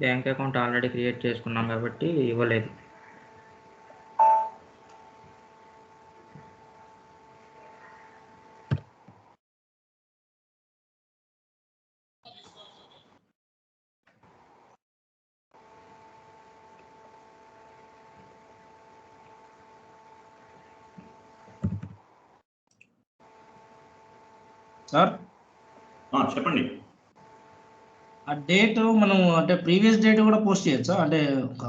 బ్యాంక్ అకౌంట్ ఆల్రెడీ క్రియేట్ చేసుకున్నాం కాబట్టి ఇవ్వలేదు. సార్ చెప్పండి. ఆ డేట్ మనం అంటే ప్రీవియస్ డేట్ కూడా పోస్ట్ చేయొచ్చా? అంటే ఒక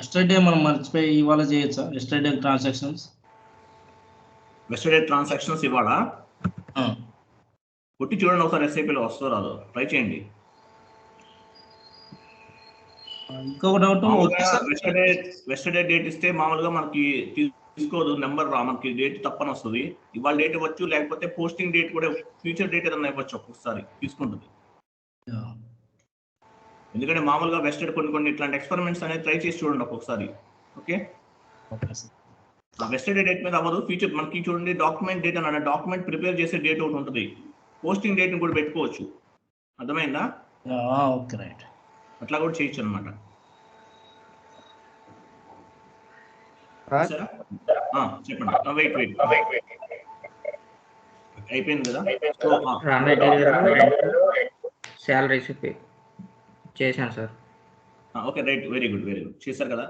ఎస్టర్డే మనం మర్చిపోయి ఇవాళ చేయొచ్చా ఎస్టర్డే ట్రాన్సాక్షన్స్? వెస్టర్డే ట్రాన్సాక్షన్స్ ఇవాళ కొట్టి చూడండి ఒకసారి, ఎస్ఐపిలో వస్తుందో రాదో ట్రై చేయండి. ఇంకొక డౌట్, వెస్టర్డే డేట్ ఇస్తే మామూలుగా మనకి తీసుకోదు నెంబర్ మనకి డేట్ తప్పని వస్తుంది. ఇవాళ డేట్ ఇవ్వచ్చు, లేకపోతే పోస్టింగ్ డేట్ కూడా ఫ్యూచర్ డేట్ ఏదైనా ఇవ్వచ్చు, ఒక్కొక్కసారి తీసుకుంటుంది. ఎందుకంటే మామూలుగా వెస్టర్డే కొన్ని ఇట్లాంటి ఎక్స్పెరిమెంట్స్ అనేది ట్రై చేసి చూడండి ఒక్కొక్కసారి. ఓకే, వెస్టర్డే డేట్ మీద అవ్వదు. ఫ్యూచర్ మనకి చూడండి డాక్యుమెంట్ డేట్ అన్న డాక్యుమెంట్ ప్రిపేర్ చేసే డేట్ ఒకటి ఉంటుంది, పోస్టింగ్ డేట్ కూడా పెట్టుకోవచ్చు. అర్థమైందా? ఓకే రైట్, అట్లా కూడా చేయొచ్చు అనమాట. చెప్పండి. వెయిట్ అయిపోయింది కదా? శాలరీస్ చేశాను sir. Okay right, very good చేశారు కదా.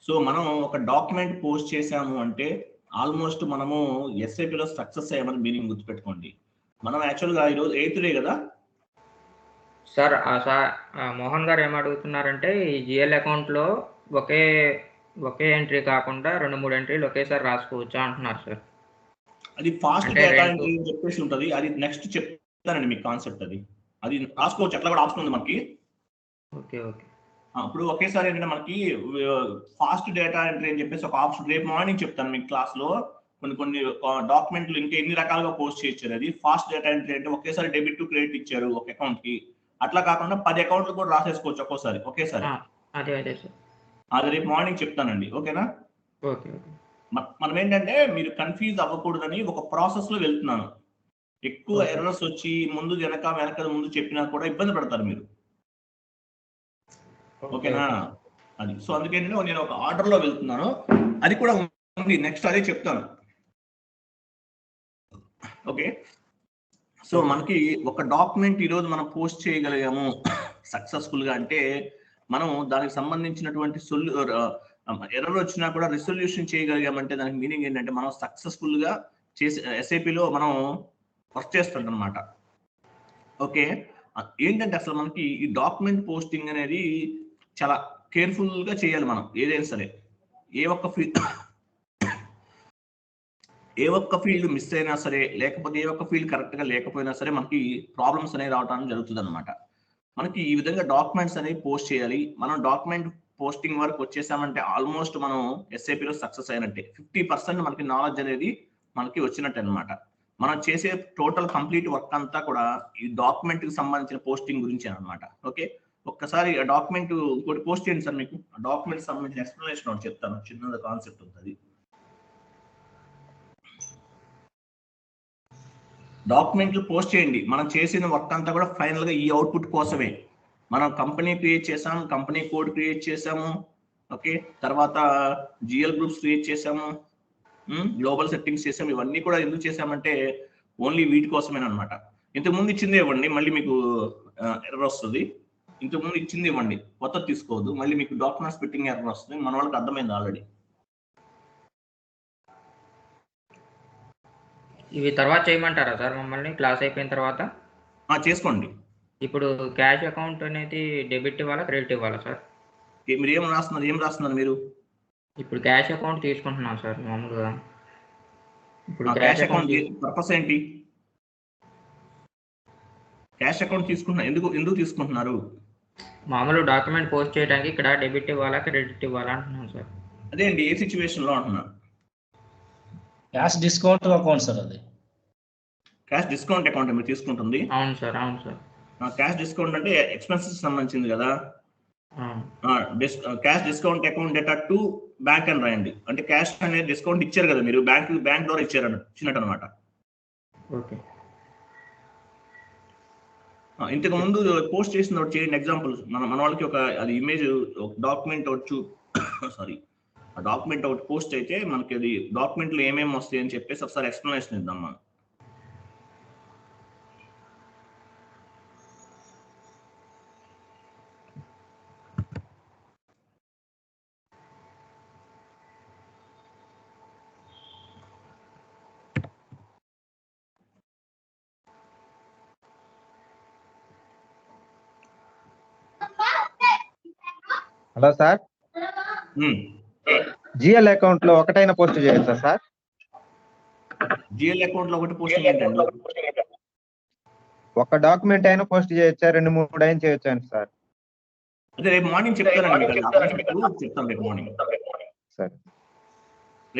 సో మనం ఒక డాక్యుమెంట్ పోస్ట్ చేసాము అంటే ఆల్మోస్ట్ మనము ఎస్ఐపిలో సక్సెస్ అయ్యామని మీనింగ్ గుర్తుపెట్టుకోండి. మనం యాక్చువల్గా ఈరోజు 8th డే కదా సార్. మోహన్ గారు ఏమడుగుతున్నారంటే ఈ జిఎల్ అకౌంట్లో ఒకే ఎంట్రీ కాకుండా 2-3 ఎంట్రీలు ఒకేసారి రాసుకోవచ్చా అంటున్నారు సార్. అది ఫాస్ట్ డేటా ఎంట్రీ అని చెప్పేసి ఉంటుంది. అది నెక్స్ట్ చెప్తానండి మీకు కాన్సెప్ట్. అది రాసుకోవచ్చు, అట్లా కూడా ఆప్షన్ ఉంది మనకి. ఓకే. ఇప్పుడు ఒకేసారి ఏంటంటే మనకి ఫాస్ట్ డేటా ఎంట్రీ అని చెప్పేసి ఒక ఆప్షన్ రేపు మార్నింగ్ చెప్తాను మీకు క్లాస్ లో. కొన్ని డాక్యుమెంట్లు ఇంకా ఎన్ని రకాలుగా పోస్ట్ చేయొచ్చు. అది ఫాస్ట్ డేటా ఎంట్రీ అంటే ఒకేసారి డెబిట్ టు క్రెడిట్ ఇచ్చారు ఒక అకౌంట్ కి, అట్లా కాకుండా 10 అకౌంట్లు కూడా రాసేసుకోవచ్చు ఒకేసారి. అది రేపు మార్నింగ్ చెప్తానండి. ఓకేనా? ఓకే. మనం ఏంటంటే మీరు కన్ఫ్యూజ్ అవ్వకూడదని ఒక ప్రాసెస్ లో వెళ్తున్నాను. ఎక్కువ ఎర్రర్స్ వచ్చి ముందు వెనక ముందు చెప్పినా కూడా ఇబ్బంది పడతారు మీరు. ఓకేనా? అది సో అందుకేంటంటే నేను ఒక ఆర్డర్ లో వెళ్తున్నాను, అది కూడా ఉంది, నెక్స్ట్ అదే చెప్తాను. ఓకే, సో మనకి ఒక డాక్యుమెంట్ ఈరోజు మనం పోస్ట్ చేయగలిగాము సక్సెస్ఫుల్ గా అంటే మనం దానికి సంబంధించినటువంటి ఎర్రర్ వచ్చినా కూడా రిసొల్యూషన్ చేయగలిగామంటే దానికి మీనింగ్ ఏంటంటే మనం సక్సెస్ఫుల్ గా చేసి ఎస్ఐపిలో మనం వర్క్ చేస్తుంటాం అనమాట. ఓకే, ఏంటంటే అసలు మనకి ఈ డాక్యుమెంట్ పోస్టింగ్ అనేది చాలా కేర్ఫుల్ గా చేయాలి. మనం ఏదైనా సరే ఏ ఒక్క ఫీల్డ్ మిస్ అయినా సరే, లేకపోతే ఏ ఒక్క ఫీల్డ్ కరెక్ట్ గా లేకపోయినా సరే మనకి ప్రాబ్లమ్స్ అనేవి రావడానికి జరుగుతుంది అనమాట. మనకి ఈ విధంగా డాక్యుమెంట్స్ అనేవి పోస్ట్ చేయాలి. మనం డాక్యుమెంట్ పోస్టింగ్ వరకు వచ్చేసామంటే ఆల్మోస్ట్ మనం ఎస్ఐపిలో సక్సెస్ అయినట్టే. 50% మనకి నాలెడ్జ్ అనేది మనకి వచ్చినట్టు అనమాట. మనం చేసే టోటల్ కంప్లీట్ వర్క్ అంతా కూడా ఈ డాక్యుమెంట్ కి సంబంధించిన పోస్టింగ్ గురించి అనమాట. ఓకే, ఒక్కసారి ఆ డాక్యుమెంట్ ఇంకోటి పోస్ట్ చేయండి సార్. మీకు డాక్యుమెంట్ సంబంధించిన ఎక్స్ప్లెనేషన్ ఒకటి చెప్తాను, చిన్నది కాన్సెప్ట్ ఉంటుంది. డాక్యుమెంట్లు పోస్ట్ చేయండి. మనం చేసిన వర్క్ అంతా కూడా ఫైనల్ గా ఈ అవుట్పుట్ కోసమే. మనం కంపెనీ క్రియేట్ చేసాము, కంపెనీ కోడ్ క్రియేట్ చేసాము, ఓకే, తర్వాత జిఎల్ గ్రూప్స్ క్రియేట్ చేసాము, గ్లోబల్ సెట్టింగ్స్ చేసాము. ఇవన్నీ కూడా ఎందుకు చేసామంటే ఓన్లీ వీటి కోసమేనమాట. ఇంతకుముందు ఇచ్చింది ఇవ్వండి, మళ్ళీ మీకు ఎర్రర్ వస్తుంది. ఇంతకుముందు ఇచ్చింది ఇవ్వండి, కొత్తది తీసుకోవద్దు, మళ్ళీ మీకు డాక్యుమెంట్ స్ప్లిట్టింగ్ ఎర్రర్ వస్తుంది. మన వాళ్ళకి అర్థమైంది ఆల్రెడీ. ఇవి తర్వాత చేయమంటారా సార్ మమ్మల్ని క్లాస్ అయిపోయిన తర్వాత? చేసుకోండి. ఇప్పుడు క్యాష్ అకౌంట్ అనేది డెబిట్ ఇవ్వాలా క్రెడిట్ ఇవ్వాలా సార్? మీరు ఏం రాస్తున్నారు మీరు? ఇప్పుడు క్యాష్ అకౌంట్ తీసుకుంటున్నాం సార్ మామూలుగా. ఇప్పుడు క్యాష్ అకౌంట్ పర్పస్ ఏంటి? క్యాష్ అకౌంట్ ఎందుకు తీసుకుంటున్నారు? మామూలు డాక్యుమెంట్ పోస్ట్ చేయడానికి ఇక్కడ డెబిట్ ఇవ్వాలా క్రెడిట్ ఇవ్వాలా అంటున్నాను సార్. అదే అండి, ఏ సిచ్యువేషన్ లో అంటున్నారు? Cash discount account sir. అది క్యాష్ డిస్కౌంట్ అకౌంట్ మీరు తీసుకుంటుంది? అవును సార్. క్యాష్ డిస్కౌంట్ అంటే ఎక్స్పెన్సెస్ సంబంధించింది కదా. Cash discount account data to bank అని రాయండి. అంటే క్యాష్ అనేది డిస్కౌంట్ ఇచ్చారు కదా మీరు, బ్యాంక్ ద్వారా ఇచ్చినట్టు అనమాట. ఓకే. ఇంతకు ముందు పోస్ట్ చేసిన ఒకటి చేయండి ఎగ్జాంపుల్. మన వాళ్ళకి ఒక అది ఇమేజ్ ఒక డాక్యుమెంట్ ఒకటి సారీ ఆ డాక్యుమెంట్ ఒకటి పోస్ట్ అయితే మనకి అది డాక్యుమెంట్లో ఏమేమి వస్తాయి అని చెప్పేసి ఒకసారి ఎక్స్ప్లెనేషన్ ఇద్దాం మనం. హలో సార్, జిఎల్ అకౌంట్ లో ఒకటైనా పోస్ట్ చేయొచ్చా సార్? జిఎల్ అకౌంట్ లో ఒకటి పోస్టింగ్ ఏంటండి? ఒక డాక్యుమెంట్ అయినా పోస్ట్ చేయొచ్చా, 2-3 అయినా చేయొచ్చా అండి సార్? అదే రేపు మార్నింగ్ చెప్తానండి మీకు, చెప్తాను రేపు మార్నింగ్. సరే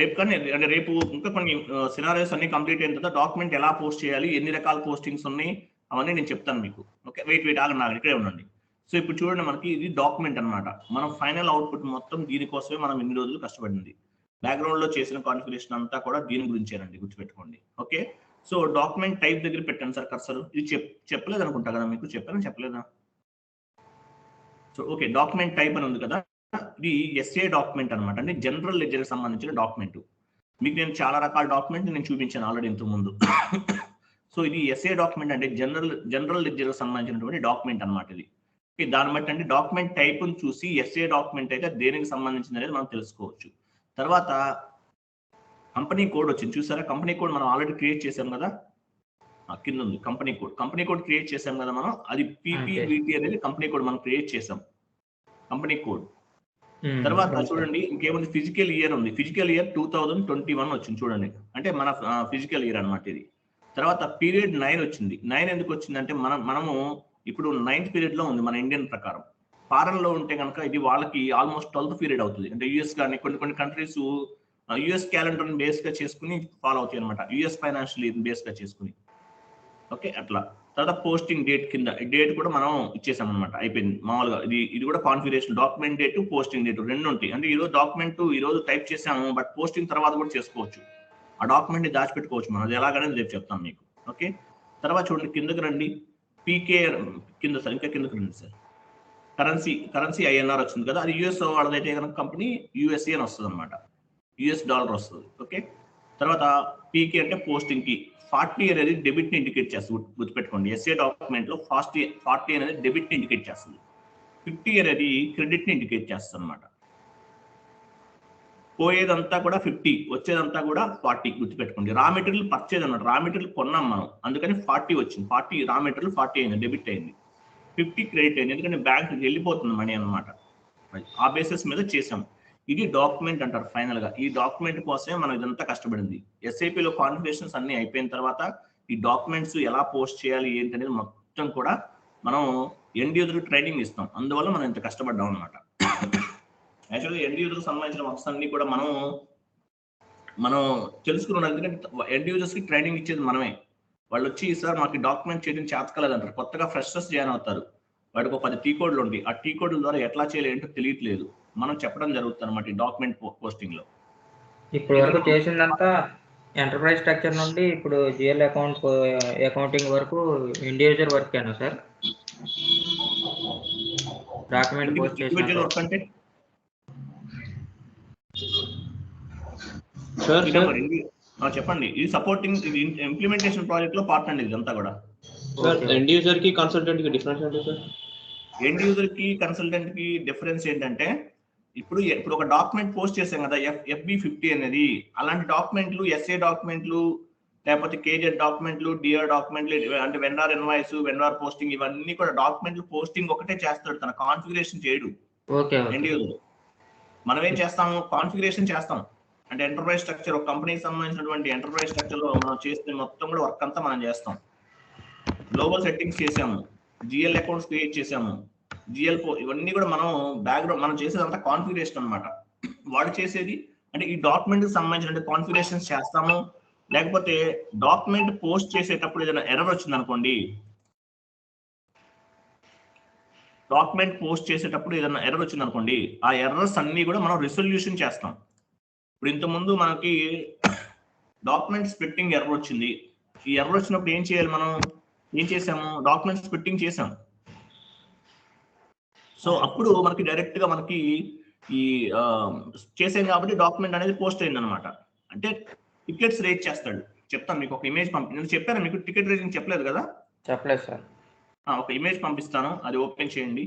రేపు కానీ అంటే రేపు ఇంకా కొన్ని సినారియోస్ అన్ని కంప్లీట్ అయిన తర్వాత డాక్యుమెంట్ ఎలా పోస్ట్ చేయాలి, ఎన్ని రకాల పోస్టింగ్స్ ఉన్నాయి అవన్నీ నేను చెప్తాను మీకు. ఓకే, వెయిట్ ఆగండి, ఇక్కడే ఉండండి. సో ఇప్పుడు చూడండి, మనకి ఇది డాక్యుమెంట్ అనమాట. మనం ఫైనల్ అవుట్పుట్ మొత్తం దీనికోసమే మనం ఇన్ని రోజులు కష్టపడింది. బ్యాక్గ్రౌండ్ లో చేసిన కాన్ఫిగరేషన్ అంతా కూడా దీని గురించేనండి, గుర్తుపెట్టుకోండి. ఓకే, సో డాక్యుమెంట్ టైప్ దగ్గర పెట్టండి సార్ కర్సర్. ఇది చెప్పలేదు అనుకుంటా కదా మీకు, చెప్పలేదా? సో ఓకే, డాక్యుమెంట్ టైప్ అని ఉంది కదా, ఇది ఎస్ఏ డాక్యుమెంట్ అనమాట. అంటే జనరల్ లెడ్జర్ కి సంబంధించిన డాక్యుమెంట్. మీకు నేను చాలా రకాల డాక్యుమెంట్ నేను చూపించాను ఆల్రెడీ ఇంతకు ముందు. సో ఇది ఎస్ఏ డాక్యుమెంట్ అంటే జనరల్ లెడ్జర్ కి సంబంధించినటువంటి డాక్యుమెంట్ అనమాట ఇది. దాన్ని బట్టి అంటే డాక్యుమెంట్ టైప్ చూసి ఎస్ఏ డాక్యుమెంట్ అయితే దేనికి సంబంధించింది అనేది మనం తెలుసుకోవచ్చు. తర్వాత కంపెనీ కోడ్ వచ్చింది చూసారా? కంపెనీ కోడ్ మనం ఆల్రెడీ క్రియేట్ చేసాం కదా, కింద ఉంది కంపెనీ కోడ్ క్రియేట్ చేసాం కదా మనం. అది PPVT అనేది కంపెనీ కోడ్ మనం క్రియేట్ చేసాం, కంపెనీ కోడ్. తర్వాత చూడండి ఇంకేముంది, ఫిజికల్ ఇయర్ ఉంది. ఫిజికల్ ఇయర్ 2021 వచ్చింది చూడండి, అంటే మన ఫిజికల్ ఇయర్ అనమాట ఇది. తర్వాత పీరియడ్ 9 వచ్చింది. 9 ఎందుకు వచ్చిందంటే మనము ఇప్పుడు 9th పీరియడ్ లో ఉంది మన ఇండియన్ ప్రకారం. ఫారెన్ లో ఉంటే కనుక ఇది వాళ్ళకి ఆల్మోస్ట్ 12th పీరియడ్ అవుతుంది. అంటే యుఎస్ కానీ కొన్ని కంట్రీస్ యుఎస్ క్యాలెండర్ బేస్ గా చేసుకుని ఫాలో అవుతాయి అనమాట, యుఎస్ ఫైనాన్షియల్ ఇయర్ బేస్ గా చేసుకుని. ఓకే, అట్లా. తర్వాత పోస్టింగ్ డేట్ కింద డేట్ కూడా మనం ఇచ్చేసాం అనమాట, అయిపోయింది మామూలుగా. ఇది కూడా configuration, document date, posting date రెండు ఉంటాయి. అంటే ఈరోజు డాక్యుమెంట్ ఈరోజు టైప్ చేసాము, బట్ పోస్టింగ్ తర్వాత కూడా చేసుకోవచ్చు. ఆ డాక్యుమెంట్ ని దాచిపెట్టుకోవచ్చు మనం, అది ఎలాగనేది రేపు చెప్తాను మీకు. ఓకే, తర్వాత చూడండి కిందకి రండి, పీకే కింద సార్, ఇంకా కిందకి రండి సార్. కరెన్సీ INR వచ్చింది కదా, అది యుఎస్ వాళ్ళదైతే కనుక కంపెనీ యుఎస్ఏ అని వస్తుంది అనమాట, US డాలర్ వస్తుంది. ఓకే, తర్వాత పీకే అంటే పోస్టింగ్ కి 40 అనేది డెబిట్ ని ఇండికేట్ చేస్తుంది, గుర్తుపెట్టుకోండి. ఎస్ఏ డాక్యుమెంట్ లో 40 అనేది డెబిట్ ని ఇండికేట్ చేస్తుంది, 50 అనేది క్రెడిట్ ని ఇండికేట్ చేస్తుంది అనమాట. పోయేదంతా కూడా 50, వచ్చేదంతా కూడా 40, గుర్తుపెట్టుకోండి. రా మెటీరియల్ పర్చేజ్ అన్నమాట, రా మెటీరియల్ కొన్నాం మనం, అందుకని 40 వచ్చింది. 40 రా మెటీరియల్ 40 అయింది, డెబిట్ అయింది. 50 క్రెడిట్ అయింది, ఎందుకంటే బ్యాంక్ వెళ్ళిపోతుంది మనీ అనమాట. ఆ బేసిస్ మీద చేసాం. ఇది డాక్యుమెంట్ అంటారు ఫైనల్ గా. ఈ డాక్యుమెంట్ కోసమే మనం ఇదంతా కష్టపడింది. ఎస్ఐపిలో కాన్ఫిగరేషన్స్ అన్ని అయిపోయిన తర్వాత ఈ డాక్యుమెంట్స్ ఎలా పోస్ట్ చేయాలి ఏంటి అనేది మొత్తం కూడా మనం ఎండ్ యూజర్ ట్రైనింగ్ ఇస్తాం. అందువల్ల మనం ఇంత కష్టపడ్డాం అనమాట. యాక్చువల్గా ఎండ్ యూజర్ సంబంధించిన వర్క్స్ అన్ని కూడా మనం తెలుసుకున్నాం. ఎందుకంటే ఎండ్ యూజర్స్ కి ట్రైనింగ్ ఇచ్చేది మనమే. వాళ్ళు వచ్చి సార్ మాకు డాక్యుమెంట్ చేయడం చేతకలేదంటారు, కొత్తగా ఫ్రెషర్స్ జాయిన్ అవుతారు, వాడికి ఒక 10 టీ కోడ్లు ఉంటాయి. ఆ టీ కోడ్ల ద్వారా ఎట్లా చేయాలి ఏంటో తెలియట్లేదు, మనం చెప్పడం జరుగుతుంది అనమాట ఈ డాక్యుమెంట్ పోస్టింగ్ లో. ఇప్పుడు వరకు చేసిందంతా ఎంటర్ప్రైజ్ స్ట్రక్చర్ నుండి ఇప్పుడు జిఎల్ అకౌంటింగ్ వరకు ఇండివిజువల్ వర్క్ ఏనా సార్? డాక్యుమెంట్ పోస్ట్ చేసిన వర్క్ అంటే చెప్పండి. ఇది సపోర్టింగ్, ఇది ఇంప్లిమెంటేషన్ ప్రాజెక్ట్ లో పార్ట్ అండి ఇదంతా కూడా. సార్ ఎండ్ యూజర్ కి కన్సల్టెంట్ కి డిఫరెన్స్ ఏంటి సార్? ఎండ్ యూజర్ కి కన్సల్టెంట్ కి డిఫరెన్స్ ఏంటంటే, ఇప్పుడు ఒక డాక్యుమెంట్ పోస్ట్ చేసాం కదా FB50 అనేది, అలాంటి డాక్యుమెంట్లు ఎస్ఏ డాక్యుమెంట్లు లేకపోతే కేజెడ్ డాక్యుమెంట్లు, డిఆర్ డాక్యుమెంట్లు, అంటే వెండార్ ఇన్వాయిస్, వెండార్ పోస్టింగ్, ఇవన్నీ కూడా డాక్యుమెంట్లు పోస్టింగ్ ఒకటే చేస్తాడు, తన కాన్ఫిగరేషన్ చేయడు ఎండ్ యూజర్. మనం ఏం చేస్తాము, కాన్ఫిగరేషన్ చేస్తాం. అంటే ఎంటర్ప్రైజ్ స్ట్రక్చర్, ఒక కంపెనీకి సంబంధించినటువంటి ఎంటర్ప్రైజ్ స్ట్రక్చర్ లో మనం చేస్తే మొత్తం కూడా వర్క్ అంతా మనం చేస్తాం. గ్లోబల్ సెట్టింగ్స్ చేసాము, జిఎల్ అకౌంట్స్ క్రియేట్ చేసాము, ఇవన్నీ కూడా మనం బ్యాక్గ్రౌండ్ మనం చేసేదంతా కాన్ఫిగరేషన్ అనమాట. వాడు చేసేది అంటే ఈ డాక్యుమెంట్ కి సంబంధించిన కాన్ఫిగరేషన్స్ చేస్తాము. లేకపోతే డాక్యుమెంట్ పోస్ట్ చేసేటప్పుడు ఏదైనా ఎర్రర్ వచ్చింది అనుకోండి, డాక్యుమెంట్ పోస్ట్ చేసేటప్పుడు ఏదైనా ఎర్రర్ వచ్చింది అనుకోండి, ఆ ఎర్రర్స్ అన్ని కూడా మనం రిసొల్యూషన్ చేస్తాం. ఇప్పుడు ఇంతకుముందు మనకి డాక్యుమెంట్ స్ప్లిట్టింగ్ ఎర్రర్ వచ్చింది. ఈ ఎర్రర్ వచ్చినప్పుడు ఏం చేయాలి మనం, ఏం చేసాము, డాక్యుమెంట్స్ స్ప్లిట్టింగ్ చేసాం. సో అప్పుడు మనకి డైరెక్ట్ గా మనకి ఈ చేసాం కాబట్టి డాక్యుమెంట్ అనేది పోస్ట్ అయింది అనమాట. అంటే టికెట్స్ రేజ్ చేస్తాడు. చెప్తాను మీకు, ఒక ఇమేజ్ నేను చెప్పాను మీకు, టికెట్ రేజింగ్ చెప్పలేదు కదా? చెప్పలేదు సార్. ఒక ఇమేజ్ పంపిస్తాను, అది ఓపెన్ చేయండి.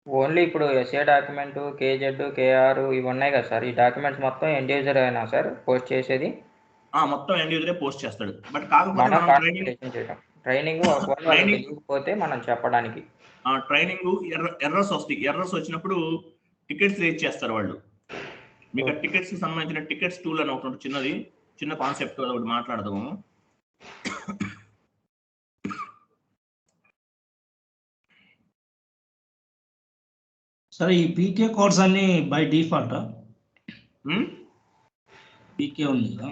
ఓన్లీ ఇప్పుడు ఎస్ఏ డాక్యుమెంట్, కేజెడ్, కేఆర్ ఇవి ఉన్నాయి కదా సార్, ఈ డాక్యుమెంట్స్ మొత్తం ఎండ్ యూజర్ అయినా సార్ పోస్ట్ చేసేది? మొత్తం ఎండ్ యూజరే పోస్ట్ చేస్తాడు. బట్ కాకపోతే మనం మనం కాన్ఫిగరేషన్ చేయడం, ట్రైనింగ్ తెలియకపోతే మనం చెప్పడానికి. ట్రైనింగ్ ఎర్రర్స్ వస్తాయి. ఎర్రర్స్ వచ్చినప్పుడు టికెట్స్ రేజ్ చేస్తారు వాళ్ళు. మీకు టికెట్స్ కి సంబంధించిన టికెట్స్ టూల్ అని ఒకటి చిన్నది, చిన్న కాన్సెప్ట్ ఒకటి మాట్లాడదాము. సరే, ఈ పీకే కోడ్స్ అన్ని బై డిఫాల్ట్ పీకే ఉంది కదా,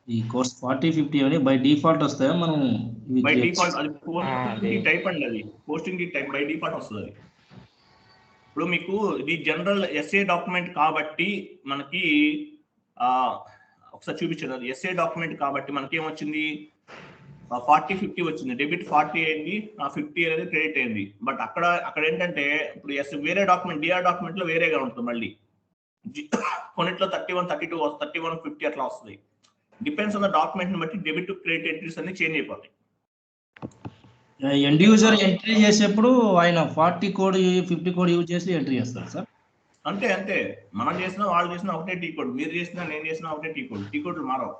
ఈ కోర్స్ 40-50 అని బై డిఫాల్ట్ వస్తాయా? మనం బై డిఫాల్ట్ అది పోస్టింగ్ టైప్ అండి, అది పోస్టింగ్ టైప్ బై డిఫాల్ట్ వస్తుంది. అది ఇప్పుడు మీకు ఇది జనరల్ ఎస్ఏ డాక్యుమెంట్ కాబట్టి మనకి ఒకసారి చూపించారు. అది ఎస్ఏ డాక్యుమెంట్ కాబట్టి మనకి ఏమొచ్చింది, 40-50 వచ్చింది. డెబిట్ 40 అయింది, 50 అనేది క్రెడిట్ అయింది. బట్ అక్కడ ఏంటంటే ఇప్పుడు వేరే డాక్యుమెంట్, డిఆర్ డాక్యుమెంట్ లో వేరేగా ఉంటుంది. మళ్ళీ కొన్నిట్లో 31, 32, 31, 50 అట్లా వస్తుంది. డిపెండ్స్ ఆన్ ద డాక్యుమెంట్ ని బట్టి డెబిట్ క్రెడిట్ ఎంట్రీస్ అన్ని చేంజ్ అయిపోతాయి. ఎండ్ యూజర్ ఎంట్రీ చేసేప్పుడు ఆయన 40 కోడ్ 50 కోడ్ యూజ్ చేసి ఎంట్రీ చేస్తారు సార్? అంతే మనం చేసినా వాళ్ళు చేసినా ఒకటే టీ కోడ్, మీరు చేసినా నేను చేసినా ఒకటే టీ కోడ్, టీ కోడ్లు మారవు.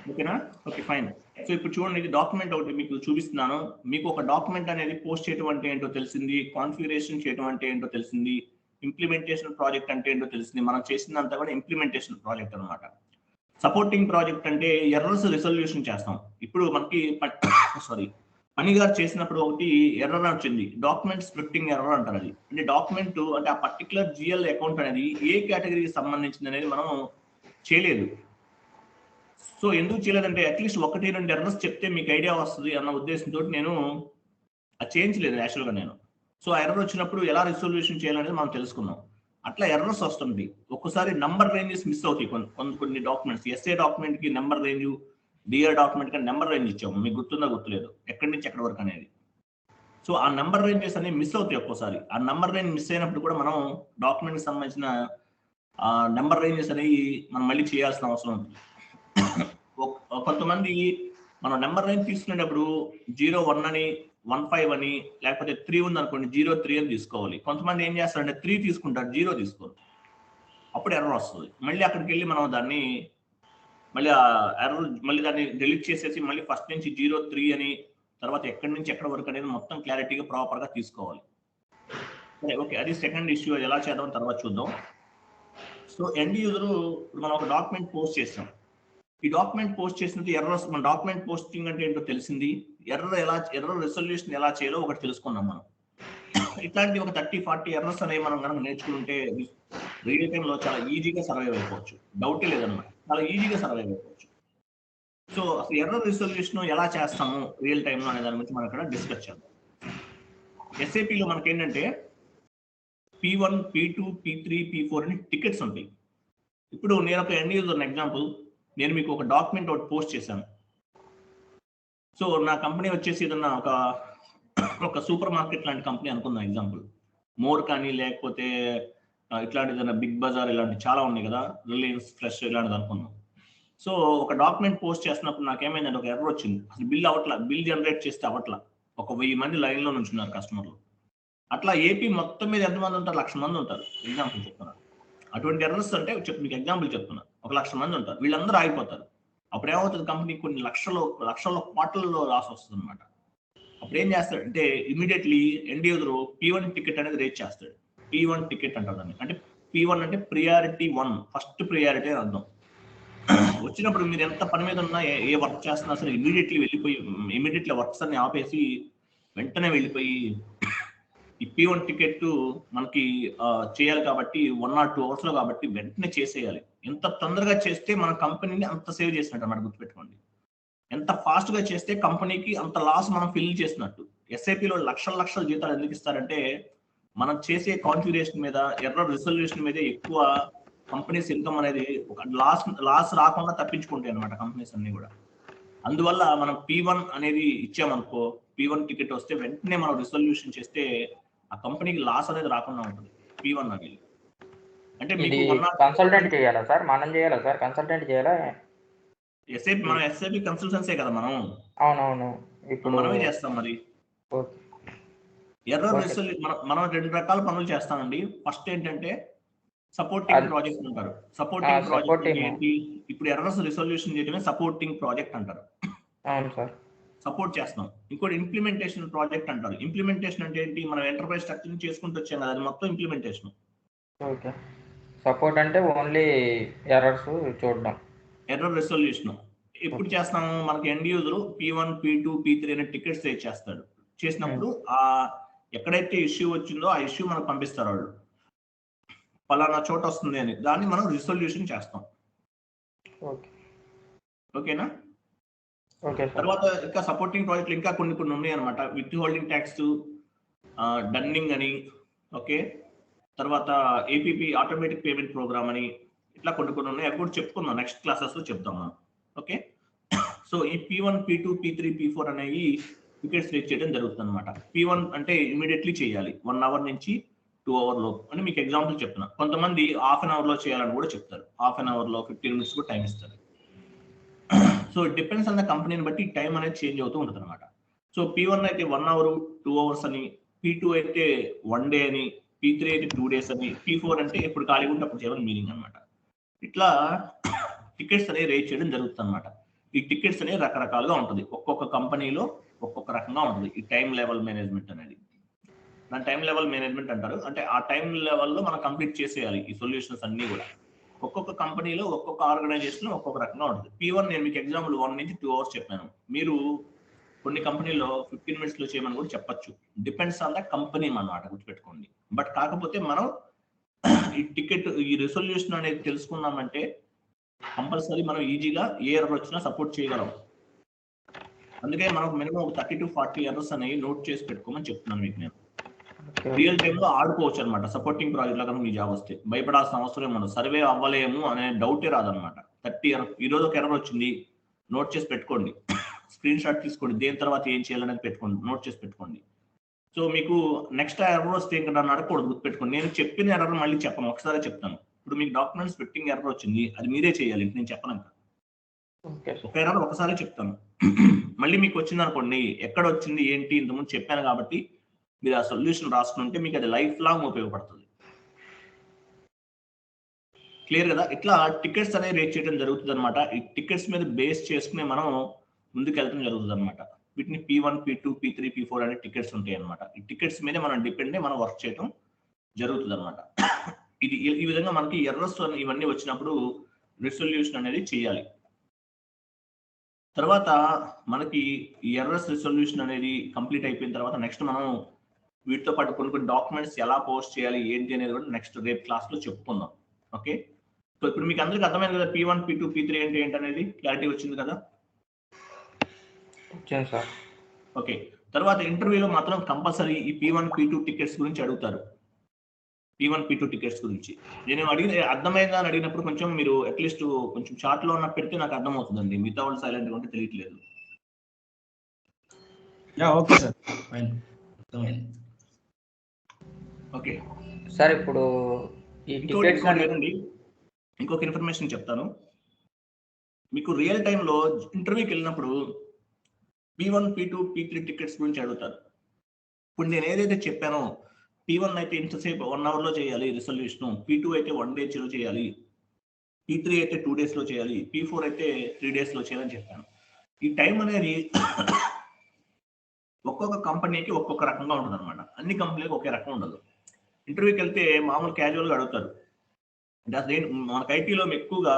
ఓకేనా? Okay, fine. సో ఇప్పుడు చూడండి, ఇది డాక్యుమెంట్ ఒకటి మీకు చూపిస్తున్నాను. మీకు ఒక డాక్యుమెంట్ అనేది పోస్ట్ చేయడం అంటే ఏంటో తెలిసింది, కాన్ఫిగరేషన్ చేయడం అంటే ఏంటో తెలిసింది, ఇంప్లిమెంటేషన్ ప్రాజెక్ట్ అంటే ఏంటో తెలిసింది. మనం చేసిందంతా కూడా ఇంప్లిమెంటేషన్ ప్రాజెక్ట్ అనమాట. సపోర్టింగ్ ప్రాజెక్ట్ అంటే ఎర్రర్స్ రిజల్యూషన్ చేస్తాం. ఇప్పుడు మనకి పని గారు చేసినప్పుడు ఒకటి ఎర్రర్ వచ్చింది, డాక్యుమెంట్ స్ప్లిట్టింగ్ ఎర్రర్ అంటారు. అది అంటే డాక్యుమెంట్ అంటే ఆ పర్టికులర్ జిఎల్ అకౌంట్ అనేది ఏ కేటగిరీకి సంబంధించింది అనేది మనం చేయలేదు. సో ఎందుకు చేయలేదంటే అట్లీస్ట్ 1-2 ఎర్రర్స్ చెప్తే మీకు ఐడియా వస్తుంది అన్న ఉద్దేశంతో నేను అది చేయించలేదు యాక్చువల్గా నేను. సో ఆ ఎర్రర్ వచ్చినప్పుడు ఎలా రిజల్యూషన్ చేయాలనేది మనం తెలుసుకున్నాం. అట్లా ఎర్రర్స్ వస్తుంది. ఒక్కసారి నంబర్ రేంజెస్ మిస్ అవుతాయి. కొన్ని డాక్యుమెంట్స్, ఎస్ఏ డాక్యుమెంట్ కి నెంబర్ రేంజ్, డిఆర్ డాక్యుమెంట్ కి నెంబర్ రేంజ్ ఇచ్చాము. మీకు గుర్తుందా గుర్తులేదు, ఎక్కడి నుంచి ఎక్కడి వరకు అనేది. సో ఆ నెంబర్ రేంజెస్ అనేవి మిస్ అవుతాయి. ఒక్కోసారి ఆ నెంబర్ రేంజ్ మిస్ అయినప్పుడు కూడా మనం డాక్యుమెంట్ కి సంబంధించిన నెంబర్ రేంజెస్ అనేవి మనం మళ్ళీ చేయాల్సిన అవసరం ఉంటుంది. కొంతమంది మనం నెంబర్ రేంజ్ తీసుకునేటప్పుడు 01 అని, 15 అని, లేకపోతే 3 ఉంది అనుకోండి 03 అని తీసుకోవాలి. కొంతమంది ఏం చేస్తారంటే 3 తీసుకుంటారు, 0 తీసుకోరు. అప్పుడు ఎర్రర్ వస్తుంది. మళ్ళీ అక్కడికి వెళ్ళి మనం దాన్ని మళ్ళీ ఎర్రర్ మళ్ళీ దాన్ని డిలీట్ చేసేసి మళ్ళీ ఫస్ట్ నుంచి 03 అని, తర్వాత ఎక్కడి నుంచి ఎక్కడి వరకు అనేది మొత్తం క్లారిటీగా ప్రాపర్గా తీసుకోవాలి. ఓకే, అది సెకండ్ ఇష్యూ. ఎలా చేద్దాం తర్వాత చూద్దాం. సో ఎండ్ యూజర్ మనం ఒక డాక్యుమెంట్ పోస్ట్ చేస్తాం. ఈ డాక్యుమెంట్ పోస్ట్ చేసినది ఎర్రర్స్, మన డాక్యుమెంట్ పోస్టింగ్ అంటే ఏంటో తెలిసింది, ఎర్రర్ రిజల్యూషన్ ఎలా చేయాలో ఒకటి తెలుసుకున్నాం మనం. ఇట్లాంటి ఒక 30-40 ఎర్రర్స్ అనేవి మనం కనుక నేర్చుకుంటే రియల్ టైమ్ లో చాలా ఈజీగా సర్వైవ్ అయిపోవచ్చు. డౌటే లేదన్నమాట, చాలా ఈజీగా సర్వైవ్ అయిపోవచ్చు. సో అసలు ఎర్రర్ రిజల్యూషన్ ఎలా చేస్తాము రియల్ టైమ్ లో అనే దాని గురించి మనం ఇక్కడ డిస్కస్ చేద్దాం. ఎస్ఏపిలో మనకి ఏంటంటే P1, P2, P3, P4 అని టికెట్స్ ఉంటాయి. ఇప్పుడు నేను ఒక ఎండ్ యూజర్ ఎగ్జాంపుల్, నేను మీకు ఒక డాక్యుమెంట్ ఒకటి పోస్ట్ చేశాను. సో నా కంపెనీ వచ్చేసి ఏదన్నా ఒక సూపర్ మార్కెట్ లాంటి కంపెనీ అనుకుందాం ఎగ్జాంపుల్, మోర్ కానీ లేకపోతే ఇట్లాంటి ఏదైనా బిగ్ బజార్ ఇలాంటి చాలా ఉన్నాయి కదా, రిలయన్స్ ఫ్రెష్ ఇలాంటిది అనుకుందాం. సో ఒక డాక్యుమెంట్ పోస్ట్ చేస్తున్నప్పుడు నాకేమైందంటే ఒక ఎర్రర్ వచ్చింది. అసలు బిల్ అవట్లా, బిల్ జనరేట్ చేస్తే అవట్లా. 1000 మంది లైన్లో నుంచున్నారు కస్టమర్లు. అట్లా ఏపీ మొత్తం మీద ఎంతమంది ఉంటారు? 1,00,000 మంది ఉంటారు. ఎగ్జాంపుల్ చెప్తున్నారు. అటువంటి ఎర్రర్స్ అంటే మీకు ఎగ్జాంపుల్ చెప్తున్నా, 1,00,000 మంది ఉంటారు, వీళ్ళందరూ ఆగిపోతారు. అప్పుడు ఏమవుతుంది, కంపెనీ కొన్ని లక్షల కోట్లలో లాస్ వస్తుంది అనమాట. అప్పుడు ఏం చేస్తాడంటే immediately end user P1 ticket అనేది రేట్ చేస్తాడు. P1 టికెట్ అంటారు దాన్ని. అంటే P1 అంటే ప్రియారిటీ 1, ఫస్ట్ ప్రియారిటీ అని అర్థం. వచ్చినప్పుడు మీరు ఎంత పని మీద ఉన్నా, ఏ వర్క్ చేస్తున్నా సరే ఇమీడియట్లీ వర్క్స్ అన్ని ఆపేసి వెంటనే వెళ్ళిపోయి ఈ P1 టికెట్ మనకి చేయాలి కాబట్టి 1 or 2 hours లో కాబట్టి వెంటనే చేసేయాలి. ఎంత తొందరగా చేస్తే మన కంపెనీని అంత సేవ్ చేసినట్టు అన్నమాట, గుర్తుపెట్టుకోండి. ఎంత ఫాస్ట్ గా చేస్తే కంపెనీకి అంత లాస్ మనం ఫిల్ చేసినట్టు. ఎస్ఐపిలో లక్షల జీతాలు ఎందుకు ఇస్తారంటే మనం చేసే కాన్ఫిగరేషన్ మీద, ఎర్రర్ రిజల్యూషన్ మీద ఎక్కువ కంపెనీస్ ఇన్కమ్ అనేది ఒక లాస్ రాకుండా తప్పించుకుంటాయి అనమాట కంపెనీస్ అన్ని కూడా. అందువల్ల మనం P1 అనేది ఇచ్చామనుకో, P1 టికెట్ వస్తే వెంటనే మనం రిజల్యూషన్ చేస్తే ఆ కంపెనీకి లాస్ అనేది రాకుండా ఉంటుంది. P1 అనేది అంటే ఇది మీకు కన్సల్టెంట్ చేయాలా సార్? మనం చేయాలా సార్? కన్సల్టెంట్ చేయాలా? ఎస్ఐపి కన్సల్టెన్సీ కదా మనం. అవునవును. ఇప్పుడు మనమే చేస్తాం మరి. ఓకే. Error okay. మనం 2 రకాల పనులు చేస్తామండి. ఫస్ట్ ఏంటంటే సపోర్టింగ్ ప్రాజెక్ట్ అంటారు. Supporting project supporting. ఏంటి? ఇప్పుడు ఎర్రర్స్ రిజల్యూషన్ చేయడమే సపోర్టింగ్ ప్రాజెక్ట్ అంటారు. అవును సార్. సపోర్ట్ చేస్తున్నాం. ఇంకోటి ఇంప్లిమెంటేషన్ ప్రాజెక్ట్ అంటారు. ఇంప్లిమెంటేషన్ అంటే ఏంటి? మనం ఎంటర్ప్రైజ్ స్ట్రక్చర్ చేసుకుంటూ వచ్చాం కదా, అది మొత్తం ఇంప్లిమెంటేషన్. ఓకే. సపోర్ట్ అంటే ఓన్లీ ఎర్రర్స్ చూడడం. ఎర్రర్ రిజల్యూషన్ ఎప్పుడు చేస్తాము? మనకి end user P1, P2, P3 అనే టికెట్స్ రేట్ చేస్తాడు. చేసినప్పుడు ఆ ఎక్కడైతే ఇష్యూ వచ్చిందో ఆ ఇష్యూ మనకు పంపిస్తారు వాళ్ళు, పలానా చోట వస్తుంది అని. దాన్ని మనం రిజల్యూషన్ చేస్తాం. ఓకే. ఓకేనా? Okay sir. తర్వాత ఇంకా సపోర్టింగ్ ప్రాజెక్టులు ఇంకా కొన్ని ఉన్నాయి అనమాట. విత్ హోల్డింగ్ ట్యాక్స్, డన్నింగ్ అని, ఓకే, తర్వాత ఏపీపీ ఆటోమేటిక్ పేమెంట్ ప్రోగ్రామ్ అని, ఇట్లా కొన్ని ఉన్నాయి. అవి కూడా చెప్పుకుందాం, నెక్స్ట్ క్లాసెస్ లో చెప్తాం మనం. ఓకే, సో ఈ P1, P2, P3, P4 అనేవి టికెట్స్ రేట్ చేయడం జరుగుతుంది అనమాట. P1 అంటే ఇమీడియట్లీ చేయాలి, 1 అవర్ నుంచి 2 అవర్ లోపు అని మీకు ఎగ్జాంపుల్ చెప్తున్నా. కొంతమంది హాఫ్ అన్ అవర్ లో చేయాలని కూడా చెప్తారు. హాఫ్ అన్ అవర్ లో 15 మినిట్స్ కూడా టైం ఇస్తారు. సో డిపెండ్స్ ఆన్ ద కంపెనీని బట్టి టైం అనేది చేంజ్ అవుతూ ఉంటుంది అనమాట. సో P1 అయితే 1 అవర్ 2 అవర్స్ అని, P2 అయితే 1 డే అని, P3 అయితే 2 డేస్ అని, P4 అంటే ఎప్పుడు ఖాళీ ఉంటే అప్పుడు చేయాలని మీనింగ్ అనమాట. ఇట్లా టికెట్స్ అనేవి రేట్ చేయడం జరుగుతుంది అనమాట. ఈ టికెట్స్ అనేవి రకరకాలుగా ఉంటుంది. ఒక్కొక్క కంపెనీలో ఒక్కొక్క రకంగా ఉంటుంది ఈ టైం లెవెల్ మేనేజ్మెంట్ అనేది. దాని టైం లెవెల్ మేనేజ్మెంట్ అంటారు. అంటే ఆ టైం లెవెల్లో మనం కంప్లీట్ చేసేయాలి ఈ సొల్యూషన్స్ అన్ని కూడా. ఒక్కొక్క కంపెనీలో ఒక్కొక్క ఆర్గనైజేషన్ ఒక్కొక్క రకంగా ఉంటుంది. P1 నేను మీకు ఎగ్జాంపుల్ 1 నుంచి 2 అవర్స్ చెప్పాను. మీరు కొన్ని కంపెనీలో 15 మినిట్స్ లో చేయమని కూడా చెప్పొచ్చు. డిపెండ్స్ ఆన్ ద కంపెనీ అన్నమాట, గుర్తుపెట్టుకోండి. బట్ కాకపోతే మనం ఈ టికెట్ ఈ రిజల్యూషన్ అనేది తెలుసుకున్నామంటే కంపల్సరీ మనం ఈజీగా ఏ ఎర్రర్ వచ్చినా సపోర్ట్ చేయగలం. అందుకే మనకు మినిమం ఒక 30 to 40 ఎర్రర్స్ అనేవి నోట్ చేసి పెట్టుకోమని చెప్తున్నాను మీకు. నేను రియల్ టైమ్ లో ఆడుకోవచ్చు అనమాట. సపోర్టింగ్ ప్రాజెక్ట్ లో కనుక మీ జాబ్ వస్తే భయపడాల్సిన అవసరం ఏమన్నా, సర్వే అవ్వలేము అనే డౌటే రాదనమాట. 30 ఎర్రర్, ఈ రోజు ఒక ఎర్రర్ వచ్చింది, నోట్ చేసి పెట్టుకోండి, స్క్రీన్ షాట్ తీసుకోండి, దేని తర్వాత ఏం చేయాలనేది పెట్టుకోండి, నోట్ చేసి పెట్టుకోండి. సో మీకు నెక్స్ట్ ఎర్రర్ వస్తే ఇంకా నన్ను అడగకూడదు, గుర్తుపెట్టుకోండి. నేను చెప్పిన ఎర్రర్ మళ్ళీ చెప్పను, ఒకసారి చెప్తాను. ఇప్పుడు మీకు డాక్యుమెంట్స్ ఫిట్టింగ్ ఎర్రర్ వచ్చింది, అది మీరే చేయాలి, నేను చెప్పను. ఒక ఎర్రర్ ఒకసారి చెప్తాను, మళ్ళీ మీకు వచ్చింది అనుకోండి, ఎక్కడ వచ్చింది ఏంటి ఇంతకుముందు చెప్పాను కాబట్టి మీరు ఆ సొల్యూషన్ రాసుకుంటే మీకు అది లైఫ్ లాంగ్ ఉపయోగపడుతుంది. క్లియర్ కదా? ఇట్లా టికెట్స్ అనేది రేట్ చేయడం జరుగుతుంది అనమాట. ఈ టికెట్స్ మీద బేస్ చేసుకుని మనం ముందుకు వెళ్ళడం జరుగుతుంది అనమాట. వీటిని P1, P2, P3, P4 అనే టికెట్స్ ఉంటాయి అనమాట. ఈ టికెట్స్ మీద మనం డిపెండ్ మనం వర్క్ చేయడం జరుగుతుంది అనమాట. ఇది ఈ విధంగా మనకి ఎర్రర్స్ ఇవన్నీ వచ్చినప్పుడు రిజల్యూషన్ అనేది చేయాలి. తర్వాత మనకి ఈ ఎర్రర్స్ రిజల్యూషన్ అనేది కంప్లీట్ అయిపోయిన తర్వాత నెక్స్ట్ మనం వీటితో పాటు కొన్ని డాక్యుమెంట్స్ ఎలా పోస్ట్ చేయాలి ఏంటి అనేది కూడా నెక్స్ట్ రేపు క్లాస్ లో చెప్పుకుందాం. ఓకే, సో ఇప్పుడు మీకు అందరికి అర్థమైంది కదా P1, P2, P3 ఏంటి అనేది క్లారిటీ వచ్చింది కదా? ఓకే, తర్వాత ఇంటర్వ్యూలో మాత్రం కంపల్సరీ ఈ P1, P2 టికెట్స్ గురించి అడుగుతారు. P1, P2 టికెట్స్ గురించి నేను అర్థమైందా అని అడిగినప్పుడు కొంచెం మీరు అట్లీస్ట్ కొంచెం చార్ట్ లో ఉన్న పెడితే నాకు అర్థం అవుతుందండి. మిగతా వాళ్ళు సైలెంట్ గా ఉంటే తెలియట్లేదు. ఓకే సార్, ఫైన్, అర్థమైంది. ఓకే సార్, ఇప్పుడు ఈ టికెట్స్ లేదండి, ఇంకొక ఇన్ఫర్మేషన్ చెప్తాను మీకు. రియల్ టైంలో ఇంటర్వ్యూకి వెళ్ళినప్పుడు P1, P2, P3 టికెట్స్ గురించి అడుగుతారు. ఇప్పుడు నేను ఏదైతే చెప్పానో P1 అయితే ఇంతసేపు 1 అవర్ లో చేయాలి రిజల్యూషన్, P2 అయితే 1 day చేయాలి, P3 అయితే 2 days లో చేయాలి, P4 అయితే 3 days లో చేయాలని చెప్పాను. ఈ టైం అనేది ఒక్కొక్క కంపెనీకి ఒక్కొక్క రకంగా ఉంటుంది అనమాట. అన్ని కంపెనీలకు ఒకే రకం ఉండదు. ఇంటర్వ్యూకి వెళ్తే మామూలు క్యాజువల్ గా అడుగుతారు. అంటే అసలు మనకు ఐటీలో ఎక్కువగా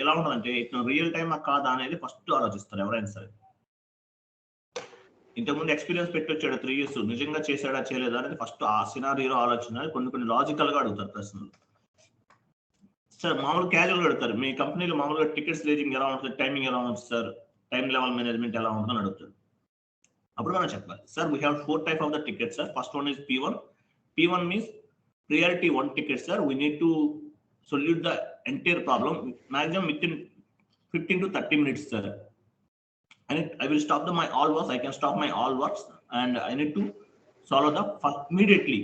ఎలా ఉంటుందంటే ఇతను రియల్ టైమ్ కాదా అనేది ఫస్ట్ ఆలోచిస్తారు ఎవరైనా సరే. ఇంతకుముందు ఎక్స్పీరియన్స్ పెట్టి వచ్చాడు 3 years, నిజంగా చేశాడా చేయలేదా అనేది ఫస్ట్ ఆ సినారియోలో ఆలోచన. కొన్ని లాజికల్ గా అడుగుతారు ప్రశ్నలు. సార్ మామూలు క్యాజువల్ గా అడుగుతారు, మీ కంపెనీలో మామూలుగా టికెట్స్ రేజింగ్ ఎలా ఉంటుంది, టైమింగ్ ఎలా ఉంటుంది సార్, టైం లెవెల్ మేనేజ్మెంట్ ఎలా ఉంటుందని అడుగుతారు. అప్పుడు మనం చెప్పాలి, sir we have 4 types of the tickets sir. First one is P1. P1 means priority 1 ticket sir. We need to solute the entire problem maximum within 15 to 30 minutes, sir. And I will stop my all works. I can stop my all works and I need to solve the immediately.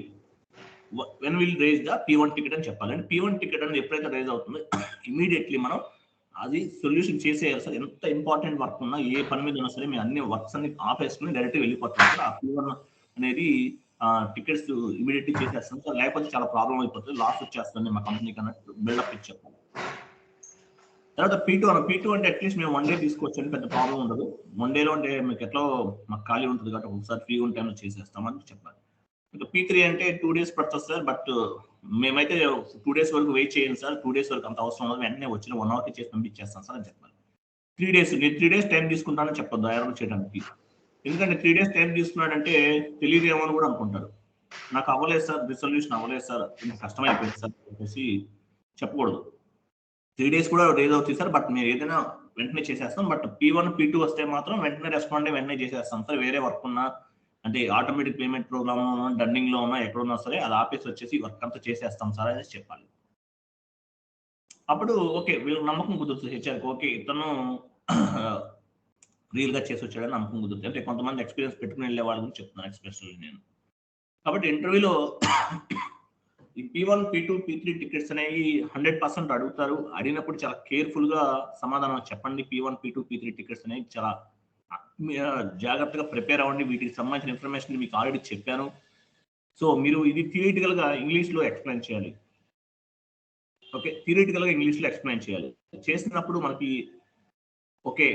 When we'll raise the P1 ticket అని చెప్పాలి. And P1 ticket అనేది ఎప్పుడైతే rise అవుతుందో immediately మనం అది solution చేసేయాలి sir. ఎంత important work ఉన్నా ఏ పని మీద ఉన్నా సరే మీ అన్ని వర్క్స్ అన్ని ఆపేసుకుని డైరెక్ట్ వెళ్ళిపోతాం సార్. ఆ P1 అనేది టికెట్స్ ఇమీడియట్లీ చేసేస్తాం సార్. లేకపోతే చాలా ప్రాబ్లం అయిపోతుంది, లాస్ వచ్చేస్తుంది మా కంపెనీకి అన్నట్టు బిల్డప్ ఇచ్చి చెప్పాలి. తర్వాత P2 అంటే అట్లీస్ట్ మేము 1 డే తీసుకోవచ్చు, పెద్ద ప్రాబ్లం ఉండదు. 1 డేలో అంటే మీకు ఎట్లా మాకు ఖాళీ ఉంటుంది కాబట్టి ఒకసారి ఫ్రీ ఉన్న టైంలో చేసేస్తామని చెప్పాలి. ఇంకా P3 అంటే 2 days పడుతుంది సార్. బట్ మేమైతే 2 days వరకు వెయిట్ చేయండి సార్. 2 days వరకు అంత అవసరం ఉండదు, వెంటనే వచ్చిన 1 hour చేసి పంపించేస్తాం సార్ అని చెప్పాలి. 3 days నేను 3 days టైం తీసుకుంటానని చెప్పొద్దు ఐరన్ చేయడానికి. ఎందుకంటే 3 days టైం తీసుకున్నాడంటే తెలియదేమో అని కూడా అనుకుంటారు. నాకు అవ్వలేదు సార్, రిజల్యూషన్ అవ్వలేదు సార్, ఇంకా కష్టమైపోయింది సార్ చెప్పేసి చెప్పకూడదు. 3 days కూడా రేజ్ అవుతుంది సార్. బట్ మేము ఏదైనా వెంటనే చేసేస్తాం. బట్ P1 P2 వస్తే మాత్రం వెంటనే రెస్పాండ్ అయ్యి వెంటనే చేసేస్తాం సార్. వేరే వర్క్ ఉన్నా అంటే ఆటోమేటిక్ పేమెంట్ ప్రోగ్రామ్ లో ఉన్నా, డన్నింగ్ లో ఉన్నా, ఎక్కడున్నా సరే అది ఆపేసి వచ్చేసి వర్క్ అంతా చేసేస్తాం సార్ అని చెప్పాలి. అప్పుడు ఓకే వీళ్ళకి నమ్మకం కుదురుతుంది హెచ్ఆర్కి. ఓకే ఇతను రియల్ గా చేసి వచ్చాడని నమ్మకం కుదురుతుంది. అంటే కొంతమంది ఎక్స్పీరియన్స్ పెట్టుకుని వెళ్ళే వాళ్ళ గురించి చెప్తున్నాను ఎక్స్ప్రెషన్లో నేను. కాబట్టి ఇంటర్వ్యూలో ఈ P1 P2 P3 టికెట్స్ అనేవి 100% అడుగుతారు. అడిగినప్పుడు చాలా కేర్ఫుల్ గా సమాధానం చెప్పండి. P1 P2 P3 టికెట్స్ అనేవి చాలా జాగ్రత్తగా ప్రిపేర్ అవ్వండి. వీటికి సంబంధించిన ఇన్ఫర్మేషన్ మీకు ఆల్రెడీ చెప్పాను. సో మీరు ఇది థియరిటికల్ గా ఇంగ్లీష్ లో ఎక్స్ప్లెయిన్ చేయాలి. ఓకే, థియరిటికల్ గా ఇంగ్లీష్ లో ఎక్స్ప్లెయిన్ చేయాలి. చేసినప్పుడు మనకి ఓకే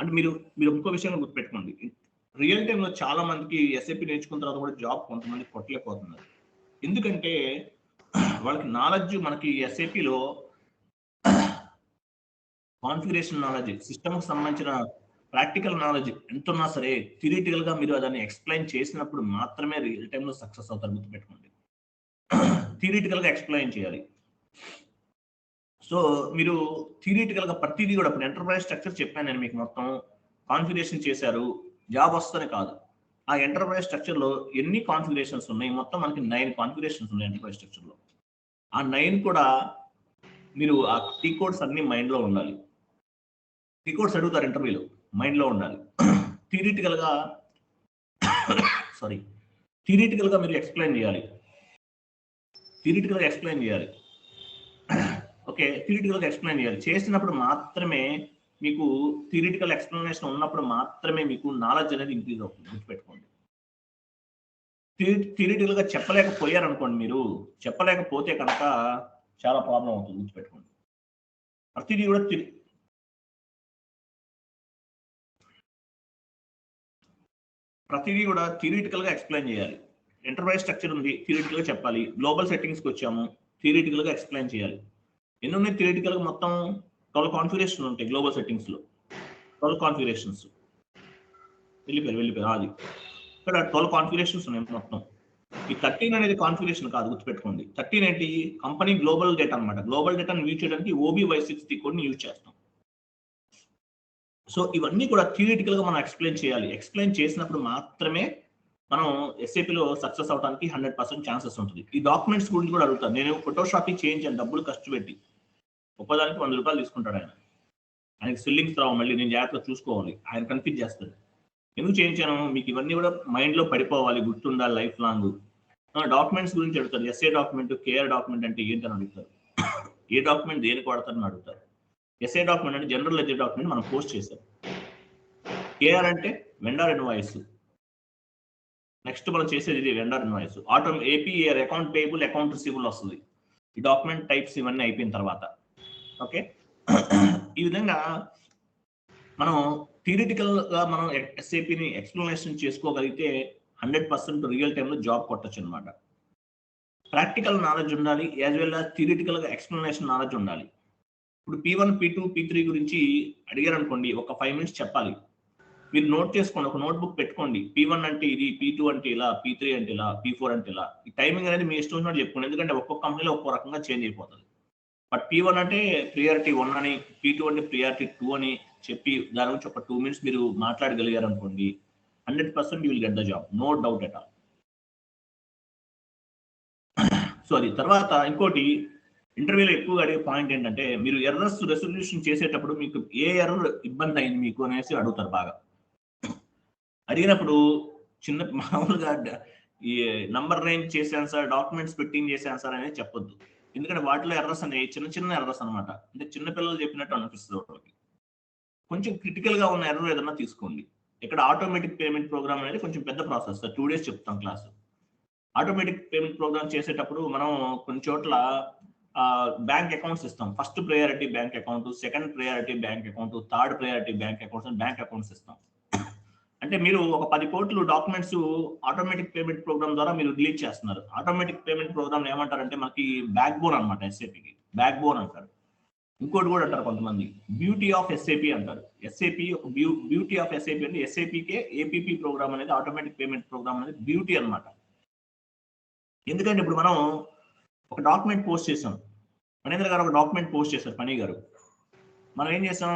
అంటే మీరు ఇంకో విషయంలో గుర్తుపెట్టుకోండి. రియల్ టైంలో చాలా మందికి SAP నేర్చుకున్న తర్వాత కూడా జాబ్ కొంతమంది కొట్టలేకపోతున్నారు. ఎందుకంటే వాళ్ళకి నాలెడ్జ్ మనకి SAPలో కాన్ఫిగరేషన్ నాలెడ్జ్, సిస్టమ్కి సంబంధించిన ప్రాక్టికల్ నాలెడ్జ్ ఎంత ఉన్నా సరే థియరిటికల్ గా మీరు దాన్ని ఎక్స్ప్లెయిన్ చేసినప్పుడు మాత్రమే రియల్ టైంలో సక్సెస్ అవుతారు. గుర్తుపెట్టుకోండి, థియరిటికల్ గా ఎక్స్ప్లెయిన్ చేయాలి. సో మీరు థియరిటికల్ గా ప్రతిదీ కూడా ఇప్పుడు ఎంటర్ప్రైజ్ స్ట్రక్చర్ చెప్పాను నేను మీకు, మొత్తం కాన్ఫిగరేషన్ చేశారు, జాబ్ వస్తేనే కాదు. ఆ ఎంటర్ప్రైజ్ స్ట్రక్చర్ లో ఎన్ని కాన్ఫిగరేషన్స్ ఉన్నాయి? మొత్తం మనకి 9 కాన్ఫిగరేషన్స్ ఉన్నాయి ఎంటర్ప్రైజ్ స్ట్రక్చర్ లో. ఆ 9 కూడా మీరు ఆ కీ కోడ్స్ అన్ని మైండ్ లో ఉండాలి. కీ కోడ్స్ అడుగుతారు ఇంటర్వ్యూలో, మైండ్ లో ఉండాలి. థియరిటికల్ గా మీరు ఎక్స్ప్లెయిన్ చేయాలి. ఓకే, థియరిటికల్ గా ఎక్స్ప్లెయిన్ చేయాలి. చేసినప్పుడు మాత్రమే మీకు థియరిటికల్ ఎక్స్ప్లెనేషన్ ఉన్నప్పుడు మాత్రమే మీకు నాలెడ్జ్ అనేది ఇంక్రీజ్ అవుతుంది. గుర్తుపెట్టుకోండి. థియరిటికల్ గా చెప్పలేకపోయారనుకోండి, మీరు చెప్పలేకపోతే కనుక చాలా ప్రాబ్లం అవుతుంది. గుర్తుపెట్టుకోండి, ప్రతిదీ కూడా థియరిటికల్ గా ఎక్స్ప్లెయిన్ చేయాలి. ఎంటర్ప్రైజ్ స్ట్రక్చర్ ఉంది, థియరిటికల్ గా చెప్పాలి. గ్లోబల్ సెట్టింగ్స్ కి వచ్చాము, థియరిటికల్ గా ఎక్స్ప్లెయిన్ చేయాలి. ఎన్ని ఉన్నాయి థియరిటికల్ గా? మొత్తం 12 కాన్ఫిగరేషన్ ఉంటాయి గ్లోబల్ సెట్టింగ్స్ లో. 12 కాన్ఫిగరేషన్స్ వెళ్ళిపోయారు. అది ఇక్కడ 12 కాన్ఫిగరేషన్స్ ఉన్నాయి మొత్తం. ఈ 13 అనేది కాన్ఫిగరేషన్ కాదు, గుర్తుపెట్టుకోండి. 13 ఏంటి? కంపెనీ గ్లోబల్ డేటా అనమాట. గ్లోబల్ డేటాను యూజ్ చేయడానికి OB/Y60 కోడ్ని యూజ్ చేస్తాం. సో ఇవన్నీ కూడా థియరిటికల్ గా మనం ఎక్స్ప్లెయిన్ చేయాలి. ఎక్స్ప్లెయిన్ చేసినప్పుడు మాత్రమే మనం SAPలో సక్సెస్ అవడానికి 100% ఛాన్సెస్ ఉంటుంది. ఈ డాక్యుమెంట్స్ గురించి కూడా అడుగుతాను. నేను ఫోటోషాప్ చేయించాను, డబ్బులు ఖర్చు పెట్టి. ఒక్కదానికి 100 రూపాయలు తీసుకుంటాడు ఆయన. ఆయనకి స్విల్లింగ్స్ రావు, మళ్ళీ నేను జాగ్రత్తగా చూసుకోవాలి. ఆయన కన్ఫ్యూజ్ చేస్తాడు. ఎందుకు చేయించాను? మీకు ఇవన్నీ కూడా మైండ్ లో పడిపోవాలి, గుర్తుండాలి లైఫ్ లాంగ్. డాక్యుమెంట్స్ గురించి అడుగుతారు. SA డాక్యుమెంట్, KR డాక్యుమెంట్ అంటే ఏంటని అడుగుతారు. ఏ డాక్యుమెంట్ దేనికి వాడతారని అడుగుతారు. SA డాక్యుమెంట్ అంటే జనరల్ లెడ్జర్ డాక్యుమెంట్, మనం పోస్ట్ చేశాం. KR అంటే వెండర్ ఇన్వాయిస్. నెక్స్ట్ మనం చేసేది ఇది vendor invoice. APAR account payable, account receivable వస్తుంది. ఈ డాక్యుమెంట్ టైప్స్ ఇవన్నీ అయిపోయిన తర్వాత ఓకే. ఈ విధంగా మనం థియరిటికల్ గా మనం SAPని ఎక్స్ప్లెనేషన్ చేసుకోగలిగితే 100% రియల్ టైంలో జాబ్ కొట్టచ్చు అనమాట. ప్రాక్టికల్ నాలెడ్జ్ ఉండాలి, యాజ్ వెల్ యాజ్ థియరిటికల్ గా ఎక్స్ప్లెనేషన్ నాలెడ్జ్ ఉండాలి. ఇప్పుడు P1 P2 P3 గురించి అడిగారు అనుకోండి, ఒక 5 minutes చెప్పాలి. మీరు నోట్ చేసుకోండి, ఒక నోట్ బుక్ పెట్టుకోండి. P1 అంటే ఇది, P2 అంటే ఇలా, P3 అంటే ఇలా, P4 అంటే ఇలా. ఈ టైమింగ్ అనేది మీ ఇష్టం వచ్చినట్టు చెప్పుకోండి, ఎందుకంటే ఒక్కొక్క కంపెనీలో ఒక్కో రకంగా చేంజ్ అయిపోతుంది. బట్ P1 అంటే ప్రియారిటీ 1 అని, P2 అంటే ప్రియారిటీ 2 అని చెప్పి దాని గురించి ఒక 2 minutes మీరు మాట్లాడగలిగారు అనుకోండి, 100% you will get the job, no doubt at all. So అది తర్వాత ఇంకోటి, ఇంటర్వ్యూలో ఎక్కువగా అడిగే పాయింట్ ఏంటంటే మీరు ఎర్రర్స్ రెసొల్యూషన్ చేసేటప్పుడు మీకు ఏ ఎర్రర్ ఇబ్బంది అయింది మీకు అనేసి అడుగుతారు బాగా. అడిగినప్పుడు చిన్న మామూలుగా ఈ నంబర్ రేంజ్ చేశాను సార్, డాక్యుమెంట్స్ ఫిట్టింగ్ చేశాను సార్ అనేది చెప్పొద్దు. ఎందుకంటే వాటిలో ఎర్రర్స్ అనేవి చిన్న చిన్న ఎర్రర్స్ అనమాట. అంటే చిన్న పిల్లలు చెప్పినట్టు అనిపిస్తుంది వాళ్ళకి. కొంచెం క్రిటికల్ గా ఉన్న ఎర్రర్ ఏదన్నా తీసుకోండి. ఇక్కడ ఆటోమేటిక్ పేమెంట్ ప్రోగ్రామ్ అనేది కొంచెం పెద్ద ప్రాసెస్. 2 days చెప్తాం క్లాసు. ఆటోమేటిక్ పేమెంట్ ప్రోగ్రామ్ చేసేటప్పుడు మనం కొన్ని చోట్ల బ్యాంక్ అకౌంట్స్ ఇస్తాం. First priority bank account, second priority bank account, third priority bank accounts అని బ్యాంక్ అకౌంట్స్ ఇస్తాం. అంటే మీరు ఒక 10 కోట్లు డాక్యుమెంట్స్ ఆటోమేటిక్ పేమెంట్ ప్రోగ్రామ్ ద్వారా మీరు రిలీజ్ చేస్తున్నారు. ఆటోమేటిక్ పేమెంట్ ప్రోగ్రామ్ ఏమంటారంటే మనకి బ్యాక్ బోన్ అనమాట. ఎస్ఏపికి బ్యాక్ బోన్ అంటారు. ఇంకోటి కూడా అంటారు కొంతమంది బ్యూటీ ఆఫ్ ఎస్ఏపి అంటారు. ఎస్ఏపి ఒక బ్యూటీ ఆఫ్ ఎస్ఏపి అంటే ఎస్ఏపికే ఏపీపీ ప్రోగ్రామ్ అనేది ఆటోమేటిక్ పేమెంట్ ప్రోగ్రామ్ అనేది బ్యూటీ అనమాట. ఎందుకంటే ఇప్పుడు మనం ఒక డాక్యుమెంట్ పోస్ట్ చేసాం. మణేంద్ర గారు ఒక డాక్యుమెంట్ పోస్ట్ చేశారు, పని గారు. మనం ఏం చేసాం,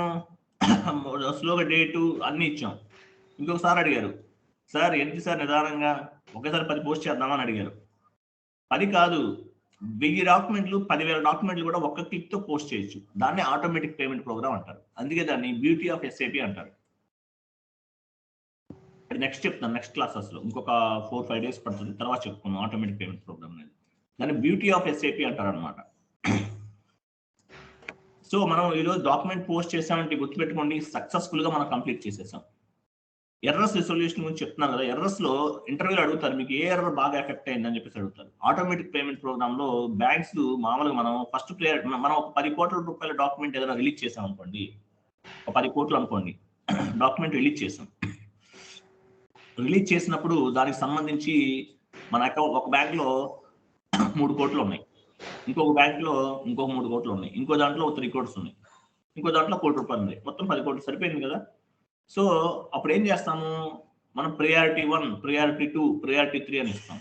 స్లోగా డేటు అన్ని ఇచ్చాం. ఇంకొకసారి అడిగారు, సార్ ఏంటి సార్ నిదానంగా ఒకేసారి 10 పోస్ట్ చేద్దామని అడిగారు. 10 కాదు, 1000 డాక్యుమెంట్లు 10,000 డాక్యుమెంట్లు కూడా ఒక్క క్లిక్ తో పోస్ట్ చేయొచ్చు. దాన్ని ఆటోమేటిక్ పేమెంట్ ప్రోగ్రామ్ అంటారు. అందుకే దాన్ని బ్యూటీ ఆఫ్ ఎస్ఏపి అంటారు. నెక్స్ట్ చెప్తాను, నెక్స్ట్ క్లాసెస్ లో ఇంకొక 4-5 days పడుతుంది, తర్వాత చెప్పుకున్నాం ఆటోమేటిక్ పేమెంట్ ప్రోగ్రామ్ అనేది. దాన్ని బ్యూటీ ఆఫ్ ఎస్ఏపి అంటారు అనమాట. సో మనం ఈరోజు డాక్యుమెంట్ పోస్ట్ చేసామంటే గుర్తుపెట్టుకోండి, సక్సెస్ఫుల్ గా మనం కంప్లీట్ చేసేసాం. ఎర్రర్స్ రిజల్యూషన్ గురించి చెప్తున్నాను కదా. ఎర్రర్స్ లో ఇంటర్వ్యూలో అడుగుతారు, మీకు ఏ ఎర్రర్ బాగా ఎఫెక్ట్ అయిందని చెప్పేసి అడుగుతారు. ఆటోమేటిక్ పేమెంట్ ప్రోగ్రామ్ లో బ్యాంక్స్ మామూలుగా మనం ఫస్ట్ మనం ఒక 10 కోట్ల రూపాయల డాక్యుమెంట్ ఏదైనా రిలీజ్ చేసాం అనుకోండి, ఒక 10 కోట్లు అనుకోండి, డాక్యుమెంట్ రిలీజ్ చేసాం. రిలీజ్ చేసినప్పుడు దానికి సంబంధించి మన అకౌంట్ ఒక బ్యాంక్ లో 3 కోట్లు ఉన్నాయి, ఇంకొక బ్యాంక్ లో ఇంకొక 3 కోట్లు ఉన్నాయి, ఇంకో దాంట్లో 3 crores ఉన్నాయి, ఇంకో దాంట్లో 1 కోటి రూపాయలు ఉన్నాయి, మొత్తం 10 కోట్లు సరిపోయింది కదా. సో అప్పుడు ఏం చేస్తాము, మనం ప్రయారిటీ 1, ప్రయారిటీ 2, ప్రయారిటీ 3 అని ఇస్తాం.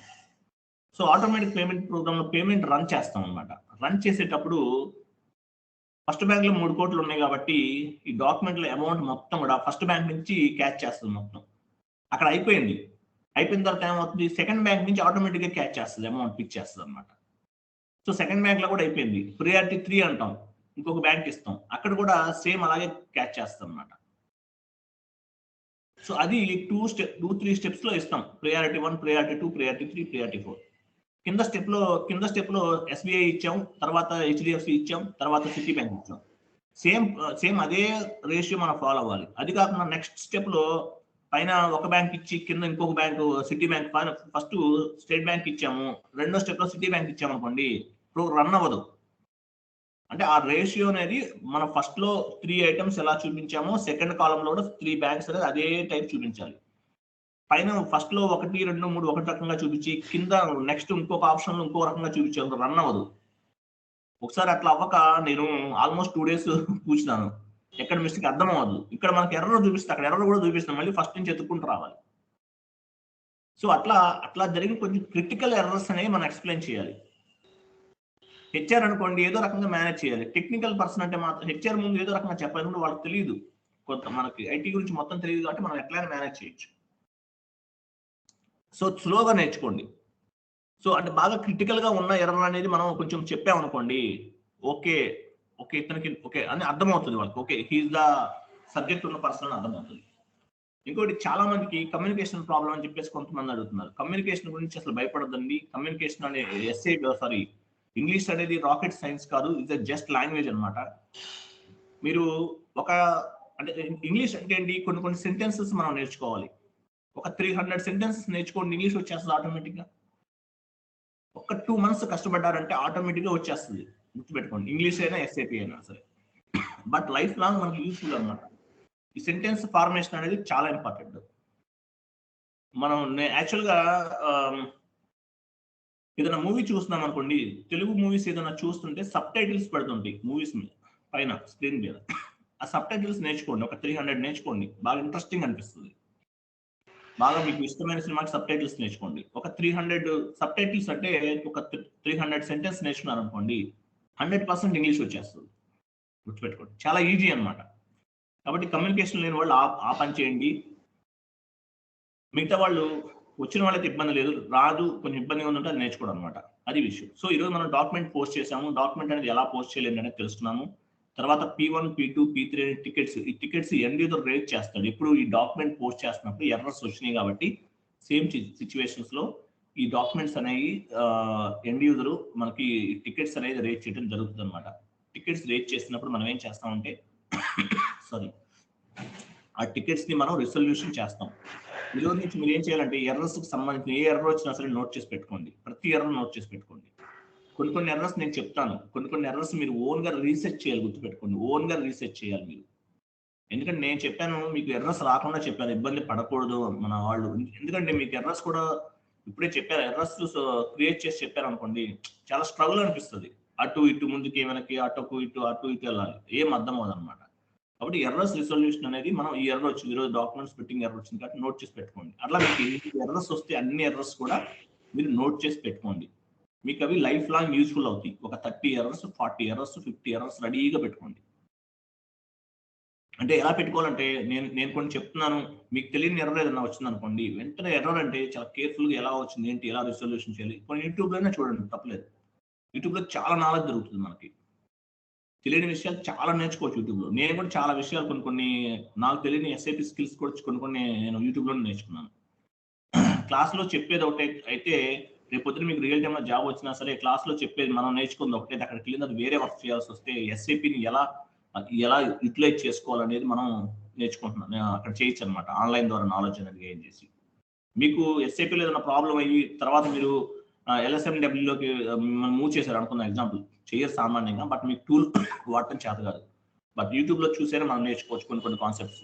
సో ఆటోమేటిక్ పేమెంట్ ప్రోగ్రామ్ లో పేమెంట్ రన్ చేస్తాం అనమాట. రన్ చేసేటప్పుడు ఫస్ట్ బ్యాంక్ లో 3 కోట్లు ఉన్నాయి కాబట్టి ఈ డాక్యుమెంట్ లో అమౌంట్ మొత్తం కూడా ఫస్ట్ బ్యాంక్ నుంచి క్యాచ్ చేస్తుంది మొత్తం. అక్కడ అయిపోయింది. అయిపోయిన తర్వాత ఏమవుతుంది, సెకండ్ బ్యాంక్ నుంచి ఆటోమేటిక్ గా క్యాచ్ చేస్తుంది, అమౌంట్ పిక్ చేస్తుంది అనమాట. సో సెకండ్ బ్యాంక్ లో కూడా అయిపోయింది. ప్రియారిటీ 3 అంటాం, ఇంకొక బ్యాంక్ ఇస్తాం, అక్కడ కూడా సేమ్ అలాగే క్యాచ్ చేస్తాం అనమాట. సో అది 2-3 steps లో ఇస్తాం. Priority 1, priority 2, priority 3, priority 4. కింద స్టెప్ లో ఎస్బీఐ ఇచ్చాం, తర్వాత హెచ్డిఎఫ్సి ఇచ్చాం, తర్వాత సిటీ బ్యాంక్ ఇచ్చాం. సేమ్ అదే రేషియో మనం ఫాలో అవ్వాలి. అది కాకుండా నెక్స్ట్ స్టెప్ లో పైన ఒక బ్యాంక్ ఇచ్చి కింద ఇంకొక bank city bank, first state bank ఇచ్చాము, రెండో స్టెప్ లో సిటీ బ్యాంక్ ఇచ్చాము అనుకోండి, రన్ అవ్వదు. అంటే ఆ రేషియో అనేది మనం ఫస్ట్ లో 3 items ఎలా చూపించామో సెకండ్ కాలం లో కూడా 3 banks అనేది అదే టైప్ చూపించాలి. పైన ఫస్ట్ లో 1, 2, 3 ఒక రకంగా చూపించి కింద నెక్స్ట్ ఇంకొక ఆప్షన్ లో ఇంకో రకంగా చూపించాలి, రన్ అవ్వదు. ఒకసారి అట్లా అవ్వక నేను ఆల్మోస్ట్ 2 days కూర్చున్నాను, ఎక్కడ మిస్టేక్ అర్థం అవ్వదు. ఇక్కడ మనకి ఎర్రర్ చూపిస్తే అక్కడ ఎర్రర్ కూడా చూపిస్తాం, మళ్ళీ ఫస్ట్ నుంచి ఎత్తుకుంటూ రావాలి. సో అట్లా జరిగిన కొంచెం క్రిటికల్ ఎర్రర్స్ అనేవి మనం ఎక్స్ప్లెయిన్ చేయాలి. హెచ్ఆర్ అనుకోండి ఏదో రకంగా మేనేజ్ చేయాలి. టెక్నికల్ పర్సన్ అంటే మాత్రం హెచ్ఆర్ ముందు ఏదో రకంగా చెప్పాలంటే వాళ్ళకి తెలియదు, కొంత మనకి ఐటీ గురించి మొత్తం తెలియదు కాబట్టి మనం ఎట్లయినా మేనేజ్ చేయొచ్చు. సో స్లోగా నేర్చుకోండి. సో అంటే బాగా క్రిటికల్ గా ఉన్న ఎర్రర్ అనేది మనం కొంచెం చెప్పామనుకోండి, ఓకే ఇతనికి ఓకే అని అర్థమవుతుంది వాళ్ళకి, ఓకే హీఈస్ ద సబ్జెక్ట్ ఉన్న పర్సన్ అని అర్థమవుతుంది. ఇంకోటి చాలా మందికి కమ్యూనికేషన్ ప్రాబ్లం అని చెప్పేసి కొంతమంది అడుగుతున్నారు. కమ్యూనికేషన్ గురించి అసలు భయపడదండి. కమ్యూనికేషన్ అనే ఇంగ్లీష్ అనేది రాకెట్ సైన్స్ కాదు, ఇట్స్ జస్ట్ లాంగ్వేజ్ అనమాట. మీరు అంటే ఇంగ్లీష్ అంటే ఏంటి, కొన్ని సెంటెన్సెస్ మనం నేర్చుకోవాలి. ఒక 300 sentences నేర్చుకోండి, ఇంగ్లీష్ వచ్చేస్తుంది ఆటోమేటిక్గా. ఒక 2 months కష్టపడ్డారంటే ఆటోమేటిక్గా వచ్చేస్తుంది, గుర్తుపెట్టుకోండి. ఇంగ్లీష్ అయినా ఎస్ఏపీ అయినా సరే. బట్ లైఫ్ లాంగ్ మనకి యూస్ఫుల్ అనమాట. ఈ సెంటెన్స్ ఫార్మేషన్ అనేది చాలా ఇంపార్టెంట్. మనం యాక్చువల్గా ఏదైనా మూవీ చూస్తున్నాం అనుకోండి, తెలుగు మూవీస్ ఏదైనా చూస్తుంటే సబ్ టైటిల్స్ పెడుతుంటాయి మూవీస్ మీద, పైన స్క్రీన్ మీద. ఆ సబ్ టైటిల్స్ నేర్చుకోండి, ఒక 300 నేర్చుకోండి, బాగా ఇంట్రెస్టింగ్ అనిపిస్తుంది. బాగా మీకు ఇష్టమైన సినిమాకి సబ్ టైటిల్స్ నేర్చుకోండి. ఒక 300 సబ్ టైటిల్స్ అంటే ఒక 300 sentences నేర్చుకున్నారు అనుకోండి, 100% ఇంగ్లీష్ వచ్చేస్తుంది, గుర్తుపెట్టుకోండి. చాలా ఈజీ అనమాట. కాబట్టి కమ్యూనికేషన్ లేని వాళ్ళు ఆ పని చేయండి. మిగతా వాళ్ళు వచ్చిన వాళ్ళకి ఇబ్బంది లేదు, రాదు కొంచెం ఇబ్బందిగా ఉందంటే అది నేర్చుకోవడం అనమాట. అది విషయం. సో ఈరోజు మనం డాక్యుమెంట్ పోస్ట్ చేసాము. డాక్యుమెంట్ అనేది ఎలా పోస్ట్ చేయాలి అనేది తెలుసుకున్నాము. తర్వాత P1, P2, P3 అనే టికెట్స్, ఈ టికెట్స్ ఎండ్ యూజర్ రేట్ చేస్తాడు. ఇప్పుడు ఈ డాక్యుమెంట్ పోస్ట్ చేస్తున్నప్పుడు ఎర్రర్స్ వచ్చినాయి కాబట్టి సేమ్ సిచ్యువేషన్స్ లో ఈ డాక్యుమెంట్స్ అనేవి ఎండ్ యూజర్ మనకి టికెట్స్ అనేది రేట్ చేయడం జరుగుతుంది అనమాట. టికెట్స్ రేట్ చేసినప్పుడు మనం ఏం చేస్తామంటే సారీ ఆ టికెట్స్ ని మనం రిజల్యూషన్ చేస్తాం. ఈ రోజు నుంచి మీరు ఏం చేయాలంటే ఎర్రర్స్ కి సంబంధించిన ఏ ఎర్రర్ వచ్చినా సరే నోట్ చేసి పెట్టుకోండి. ప్రతి ఎర్రర్ నోట్ చేసి పెట్టుకోండి. కొన్ని ఎర్రర్స్ నేను చెప్తాను, కొన్ని ఎర్రర్స్ మీరు ఓన్ గా రీసెర్చ్ చేయాలి. గుర్తుపెట్టుకోండి, ఓన్ గా రీసెర్చ్ చేయాలి మీరు. ఎందుకంటే నేను చెప్పాను మీకు ఎర్రర్స్ రాకుండా చెప్పాను, ఇబ్బంది పడకూడదు మన వాళ్ళు. ఎందుకంటే మీకు ఎర్రర్స్ కూడా ఇప్పుడే చెప్పారు, ఎర్రర్స్ క్రియేట్ చేసి చెప్పారు అనుకోండి, చాలా స్ట్రగుల్ అనిపిస్తుంది. అటు ఇటు ముందుకి వెనక్కి అటు ఇటు వెళ్ళాలి, ఏం అర్థం అవ్వదు అనమాట. కాబట్టి ఎర్రర్స్ రిజల్యూషన్ అనేది మనం ఈ ఎర్రర్ వచ్చింది, ఈరోజు డాక్యుమెంట్స్ ఫిట్టింగ్ ఎర్రర్ వచ్చింది కాబట్టి నోట్ చేసి పెట్టుకోండి. అట్లా మీకు ఎర్రర్స్ వస్తే అన్ని ఎర్రర్స్ కూడా మీరు నోట్ చేసి పెట్టుకోండి. మీకు అవి లైఫ్ లాంగ్ యూజ్ఫుల్ అవుతాయి. ఒక 30 ఎర్రర్స్, 40 ఎర్రర్స్, 50 ఎర్రర్స్ రెడీగా పెట్టుకోండి. అంటే ఎలా పెట్టుకోవాలంటే నేను కొన్ని చెప్తున్నాను, మీకు తెలియని ఎర్రర్ ఏదైనా వచ్చింది అనుకోండి, వెంటనే ఎర్రర్ అంటే చాలా కేర్ఫుల్గా ఎలా వచ్చింది ఏంటి, ఎలా రిజల్యూషన్ చేయాలి, కొన్ని యూట్యూబ్లోనే చూడండి, తప్పలేదు. యూట్యూబ్లో చాలా నాలెడ్జ్ దొరుకుతుంది మనకి. తెలియని విషయాలు చాలా నేర్చుకోవచ్చు యూట్యూబ్లో. నేను కూడా చాలా విషయాలు కొన్ని నాకు తెలియని SAP స్కిల్స్ కూడా కొన్ని నేను యూట్యూబ్లో నేర్చుకున్నాను. క్లాస్లో చెప్పేది ఒకటే అయితే రేపు పొద్దున మీకు రియల్ టైంలో జాబ్ వచ్చినా సరే క్లాస్లో చెప్పేది మనం నేర్చుకుంది ఒకటే, అక్కడికి వెళ్ళిన వేరే వర్క్ చేయాల్సి వస్తే SAPని ఎలా యూటిలైజ్ చేసుకోవాలనేది మనం నేర్చుకుంటున్నాం. అక్కడ చేయొచ్చు అనమాట, ఆన్లైన్ ద్వారా నాలెడ్జ్ అనేది గెయిన్ చేసి. మీకు SAPలో ఏదైనా ప్రాబ్లం అయ్యి తర్వాత మీరు LSMWలోకి మిమ్మల్ని మూవ్ చేశారు అనుకున్న ఎగ్జాంపుల్, చేయరు సామాన్యంగా, బట్ మీకు టూల్ వాడటం చేత కాదు. బట్ యూట్యూబ్లో చూసేనే మనం నేర్చుకోవచ్చు కొన్ని కాన్సెప్ట్స్.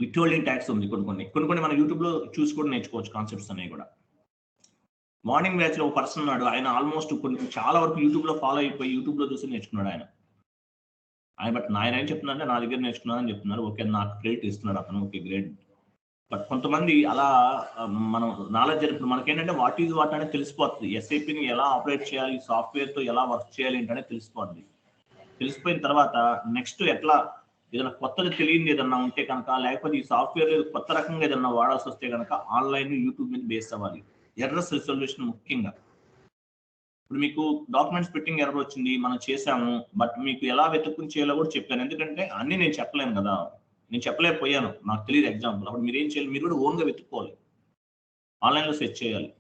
విత్హోల్డింగ్ ట్యాక్స్ ఉంది కొన్ని మనం యూట్యూబ్లో చూసి కూడా నేర్చుకోవచ్చు కాన్సెప్ట్స్ అనేవి కూడా. మార్నింగ్ బ్యాచ్లో ఒక పర్సన్ ఉన్నాడు, ఆయన ఆల్మోస్ట్ చాలా వరకు యూట్యూబ్లో ఫాలో అయిపోయి యూట్యూబ్లో చూసి నేర్చుకున్నాడు ఆయన. బట్ ఆయన ఏం చెప్తున్నారంటే నా దగ్గర నేర్చుకున్నానని చెప్తున్నారు. ఓకే, నాకు క్రెడిట్ ఇస్తున్నాడు అతను, ఓకే గ్రేట్. బట్ కొంతమంది అలా మనం నాలెడ్జ్ ఇప్పుడు మనకేంటంటే వాట్ ఈజ్ వాట్ అనేది తెలిసిపోతుంది. SAPని ఎలా ఆపరేట్ చేయాలి, సాఫ్ట్వేర్తో ఎలా వర్క్ చేయాలి ఏంటనే తెలిసిపోతుంది. తెలిసిపోయిన తర్వాత నెక్స్ట్ ఎట్లా ఏదైనా కొత్తది తెలియని ఏదన్నా ఉంటే కనుక, లేకపోతే ఈ సాఫ్ట్వేర్ కొత్త రకంగా ఏదన్నా వాడాల్సి వస్తే కనుక ఆన్లైన్ యూట్యూబ్ మీద బేస్ అవ్వాలి. ఎర్రర్స్ రిజల్యూషన్ ముఖ్యంగా. ఇప్పుడు మీకు డాక్యుమెంట్స్ ఫిట్టింగ్ ఎర్రర్ వచ్చింది, మనం చేసాము, బట్ మీకు ఎలా వెతుక్కుని చేయాలో కూడా చెప్పాను. ఎందుకంటే అన్ని నేను చెప్పలేను కదా, నేను చెప్పలేకపోయాను, నాకు తెలియదు ఎగ్జాంపుల్. అప్పుడు మీరు ఏం చేయాలి, మీరు కూడా ఓన్గా వెతుక్కోవాలి, ఆన్లైన్లో సెర్చ్ చేయాలి.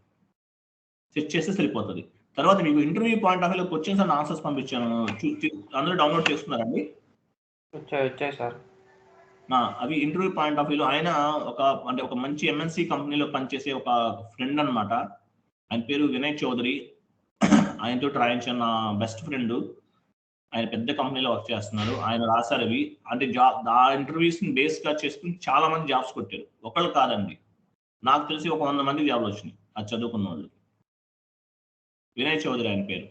సెర్చ్ చేస్తే సరిపోతుంది. తర్వాత మీకు ఇంటర్వ్యూ పాయింట్ ఆఫ్ వ్యూలో క్వశ్చన్స్ అండ్ ఆన్సర్స్ పంపించాను, అందరూ డౌన్లోడ్ చేసుకున్నారండి? వచ్చాయి సార్. అవి ఇంటర్వ్యూ పాయింట్ ఆఫ్ వ్యూలో ఆయన ఒక మంచి MNC కంపెనీలో పనిచేసే ఒక ఫ్రెండ్ అనమాట. ఆయన పేరు వినయ్ చౌదరి. ఆయనతో రాయించాను, నా బెస్ట్ ఫ్రెండ్. ఆయన పెద్ద కంపెనీలో వర్క్ చేస్తున్నారు. ఆయన రాశారు అవి. అంటే ఆ ఇంటర్వ్యూస్ ని బేస్ గా చేసుకుని చాలా మంది జాబ్స్ కొట్టారు. ఒకళ్ళు కాదండి, నాకు తెలిసి ఒక 100 మంది జాబ్లు వచ్చినాయి అది చదువుకున్న వాళ్ళు. వినయ్ చౌదరి ఆయన పేరు.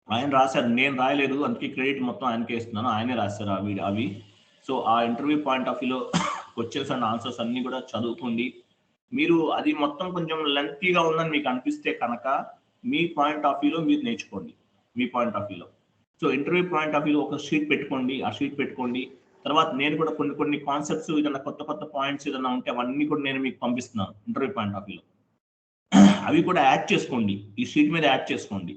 ఆయన రాశారు, నేను రాయలేదు, అందుకే క్రెడిట్ మొత్తం ఆయనకే ఇస్తున్నాను. ఆయనే రాశారు అవి. సో ఆ ఇంటర్వ్యూ పాయింట్ ఆఫ్ వ్యూలో క్వశ్చన్స్ అండ్ ఆన్సర్స్ అన్ని కూడా చదువుకోండి. మీరు అది మొత్తం కొంచెం లెంతీగా ఉందని మీకు అనిపిస్తే కనుక మీ పాయింట్ ఆఫ్ వ్యూలో మీరు నేర్చుకోండి, మీ పాయింట్ ఆఫ్ వ్యూలో. సో ఇంటర్వ్యూ పాయింట్ ఆఫ్ వ్యూలో ఒక షీట్ పెట్టుకోండి, ఆ షీట్ పెట్టుకోండి. తర్వాత నేను కూడా కొన్ని కాన్సెప్ట్స్ ఏదైనా కొత్త పాయింట్స్ ఏదైనా ఉంటే అవన్నీ కూడా నేను మీకు పంపిస్తున్నాను ఇంటర్వ్యూ పాయింట్ ఆఫ్ వ్యూలో. అవి కూడా యాడ్ చేసుకోండి, ఈ షీట్ మీద యాడ్ చేసుకోండి.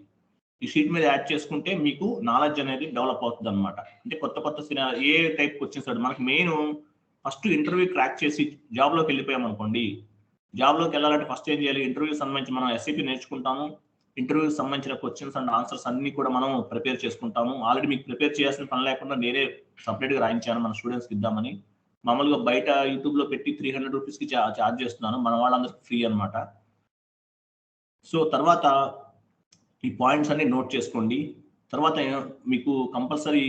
ఈ షీట్ మీద యాడ్ చేసుకుంటే మీకు నాలెడ్జ్ అనేది డెవలప్ అవుతుంది అనమాట. అంటే కొత్త ఏ టైప్ క్వశ్చన్స్ మనకి మెయిన్ ఫస్ట్ ఇంటర్వ్యూ క్రాక్ చేసి జాబ్లోకి వెళ్ళిపోయాం అనుకోండి. జాబ్లోకి వెళ్ళాలంటే ఫస్ట్ ఏం చేయాలి, ఇంటర్వ్యూ సంబంధించి మనం SAP నేర్చుకుంటాము. ఇంటర్వ్యూకి సంబంధించిన క్వశ్చన్స్ అండ్ ఆన్సర్స్ అన్ని కూడా మనం ప్రిపేర్ చేసుకుంటాము. ఆల్రెడీ మీకు ప్రిపేర్ చేయాల్సిన పని లేకుండా నేనే సపరేట్గా రాయించాను మన స్టూడెంట్స్కి ఇద్దామని. మామూలుగా బయట యూట్యూబ్లో పెట్టి 300 రూపీస్కి ఛార్జ్ చేస్తున్నాను, మన వాళ్ళందరికీ ఫ్రీ అనమాట. సో తర్వాత ఈ పాయింట్స్ అన్ని నోట్ చేసుకోండి. తర్వాత మీకు కంపల్సరీ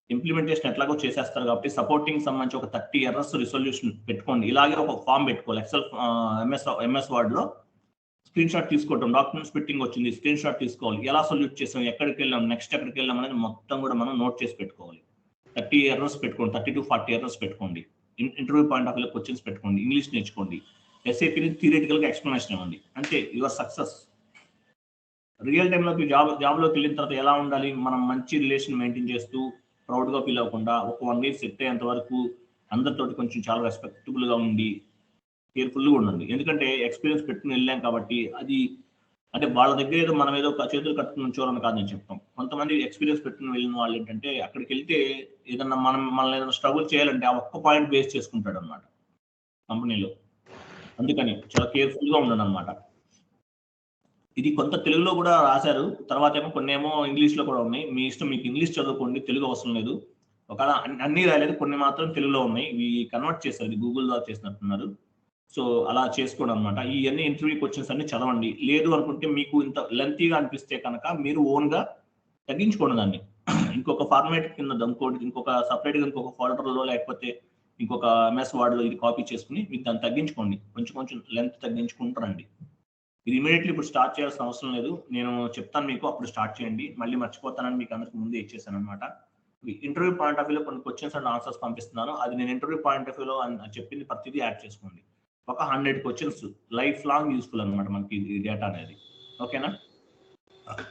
ఇంప్లిమెంటేషన్ ఎట్లాగో చేసేస్తారు కాబట్టి సపోర్టింగ్ సంబంధించి ఒక 30 ఎర్రర్స్ రిజల్యూషన్ పెట్టుకోండి. ఇలాగే ఒక ఫామ్ పెట్టుకోవాలి, ఎక్సెల్ MS వర్డ్లో స్క్రీన్ షాట్ తీసుకోవడం. డాక్యుమెంట్స్ ఫిట్టింగ్ వచ్చింది, స్క్రీన్ షాట్ తీసుకోవాలి, ఎలా సొల్యూట్ చేసాం, ఎక్కడికి వెళ్ళాం, నెక్స్ట్ ఎక్కడికి వెళ్ళాం అనేది మొత్తం కూడా మనం నోట్ చేసి పెట్టుకోవాలి. 30 ఎర్రర్స్ పెట్టుకోండి, 30 to 40 ఎర్రర్స్ పెట్టుకోండి. ఇంటర్వ్యూ పాయింట్ ఆఫ్ వ్యూలో క్వశ్చన్స్ పెట్టుకోండి, ఇంగ్లీష్ నేర్చుకోండి, SAPని థియరిటికల్గా ఎక్స్ప్లెనేషన్ ఇవ్వండి. అంతే, యువర్ సక్సెస్. రియల్ టైంలోకి జాబ్లోకి వెళ్ళిన తర్వాత ఎలా ఉండాలి, మనం మంచి రిలేషన్ మెయింటైన్ చేస్తూ ప్రౌడ్గా ఫీల్ అవ్వకుండా ఒక 1 year సెట్ అయ్యేంత వరకు అందరితోటి కొంచెం చాలా రెస్పెక్టబుల్గా ఉండి కేర్ఫుల్గా ఉండండి. ఎందుకంటే ఎక్స్పీరియన్స్ పెట్టుకుని వెళ్ళాం కాబట్టి అది అంటే వాళ్ళ దగ్గర ఏదో మనం ఏదో చేతులు కట్టుకుని ఉంచోవాలని కాదు నేను చెప్తాం. కొంతమంది ఎక్స్పీరియన్స్ పెట్టుకుని వెళ్ళిన వాళ్ళు ఏంటంటే అక్కడికి వెళ్తే ఏదన్నా మనల్ని ఏదైనా స్ట్రగుల్ చేయాలంటే ఆ ఒక్క పాయింట్ బేస్ చేసుకుంటాడు అనమాట కంపెనీలో. అందుకని చాలా కేర్ఫుల్గా ఉండండి అనమాట. ఇది కొంత తెలుగులో కూడా రాశారు, తర్వాత ఏమో కొన్ని ఏమో ఇంగ్లీష్లో కూడా ఉన్నాయి. మీ ఇష్టం, మీకు ఇంగ్లీష్ చదువుకోండి, తెలుగు అవసరం లేదు. ఒకవేళ అన్నీ రాలేదు, కొన్ని మాత్రం తెలుగులో ఉన్నాయి. ఇవి కన్వర్ట్ చేశారు, ఇది గూగుల్ ద్వారా చేసినట్టున్నారు. సో అలా చేసుకోండి అనమాట. ఇవన్నీ ఇంటర్వ్యూ క్వశ్చన్స్ అన్ని చదవండి. లేదు అనుకుంటే మీకు ఇంత లెంతీగా అనిపిస్తే కనుక మీరు ఓన్గా తగ్గించుకోండి దాన్ని. ఇంకొక ఫార్మాట్ కింద ఇంకోటి ఇంకొక సపరేట్గా ఇంకొక ఫోల్డర్లో లేకపోతే ఇంకొక MS వర్డ్లో ఇది కాపీ చేసుకుని మీకు దాన్ని తగ్గించుకోండి. కొంచెం కొంచెం లెంత్ తగ్గించుకుంటారండి. ఇది ఇమీడియట్లీ ఇప్పుడు స్టార్ట్ చేయాల్సిన అవసరం లేదు, నేను చెప్తాను మీకు, అప్పుడు స్టార్ట్ చేయండి. మళ్ళీ మర్చిపోతానని మీకు అందరికి ముందే ఇచ్చేసాను అనమాట. ఇంటర్వ్యూ పాయింట్ ఆఫ్ వ్యూలో కొన్ని క్వశ్చన్స్ అండ్ ఆన్సర్స్ పంపిస్తున్నాను. అది నేను ఇంటర్వ్యూ పాయింట్ ఆఫ్ వ్యూలో చెప్పింది ప్రతిదీ యాడ్ చేసుకోండి. ఒక 100 క్వశ్చన్స్ లైఫ్ లాంగ్ యూస్ఫుల్ అనమాట మనకి ఈ డేటా అనేది. ఓకేనా?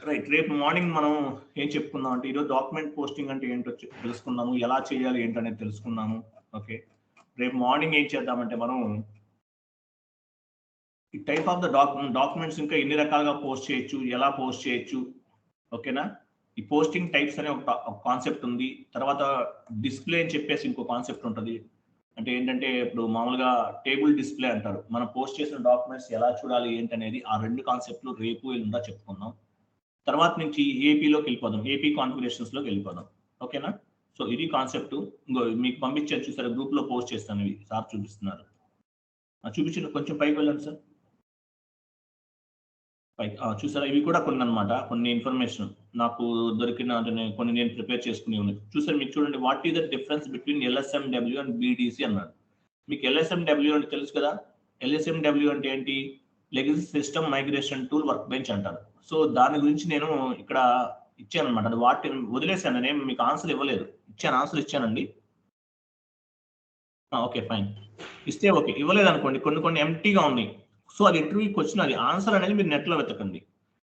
రైట్. రేపు మార్నింగ్ మనం ఏం చెప్పుకుందాం అంటే ఈరోజు డాక్యుమెంట్ పోస్టింగ్ అంటే ఏంటో తెలుసుకుందాము, ఎలా చేయాలి ఏంటనేది తెలుసుకున్నాము. ఓకే, రేపు మార్నింగ్ ఏం చేద్దామంటే మనం ఈ టైప్ ఆఫ్ ద డాక్యుమెంట్స్ ఇంకా ఎన్ని రకాలుగా పోస్ట్ చేయొచ్చు, ఎలా పోస్ట్ చేయొచ్చు. ఓకేనా? ఈ పోస్టింగ్ టైప్స్ అనే ఒక కాన్సెప్ట్ ఉంది. తర్వాత డిస్ప్లే అని చెప్పేసి ఇంకో కాన్సెప్ట్ ఉంటుంది. అంటే ఏంటంటే ఇప్పుడు మామూలుగా టేబుల్ డిస్ప్లే అంటారు. మనం పోస్ట్ చేసిన డాక్యుమెంట్స్ ఎలా చూడాలి ఏంటనేది ఆ 2 కాన్సెప్ట్లు రేపు ఎల్లుండా చెప్పుకుందాం. తర్వాత నుంచి ఏపీలోకి వెళ్ళిపోదాం, ఏపీ కాన్ఫిగరేషన్స్లోకి వెళ్ళిపోదాం. ఓకేనా? సో ఇది కాన్సెప్ట్. ఇంకో మీకు పంపించారు చూసారు, గ్రూప్లో పోస్ట్ చేస్తాను, ఇవి సార్ చూపిస్తున్నారు. చూపించిన కొంచెం పైకి వెళ్ళండి సార్. చూసారా, ఇవి కూడా కొన్ని అనమాట, కొన్ని ఇన్ఫర్మేషన్ నాకు దొరికిన కొన్ని నేను ప్రిపేర్ చేసుకుని ఉన్నాయి. చూసారు మీకు, చూడండి, what is the difference between LSMW and BDC అన్నాడు. మీకు LSMW అంటే తెలుసు కదా. LSMW అంటే ఏంటి? Legacy system migration tool work bench అంటారు. సో దాని గురించి నేను ఇక్కడ ఇచ్చాను అనమాట. అది వాటి వదిలేసాను, నేను మీకు ఆన్సర్ ఇవ్వలేదు. ఆన్సర్ ఇచ్చానండి. ఓకే ఫైన్, ఇస్తే ఓకే. ఇవ్వలేదు అనుకోండి, కొన్ని ఎంటీగా ఉన్నాయి. సో అది ఇంటర్వ్యూకి వచ్చిన అది ఆన్సర్ అనేది మీరు నెట్లో వెతకండి.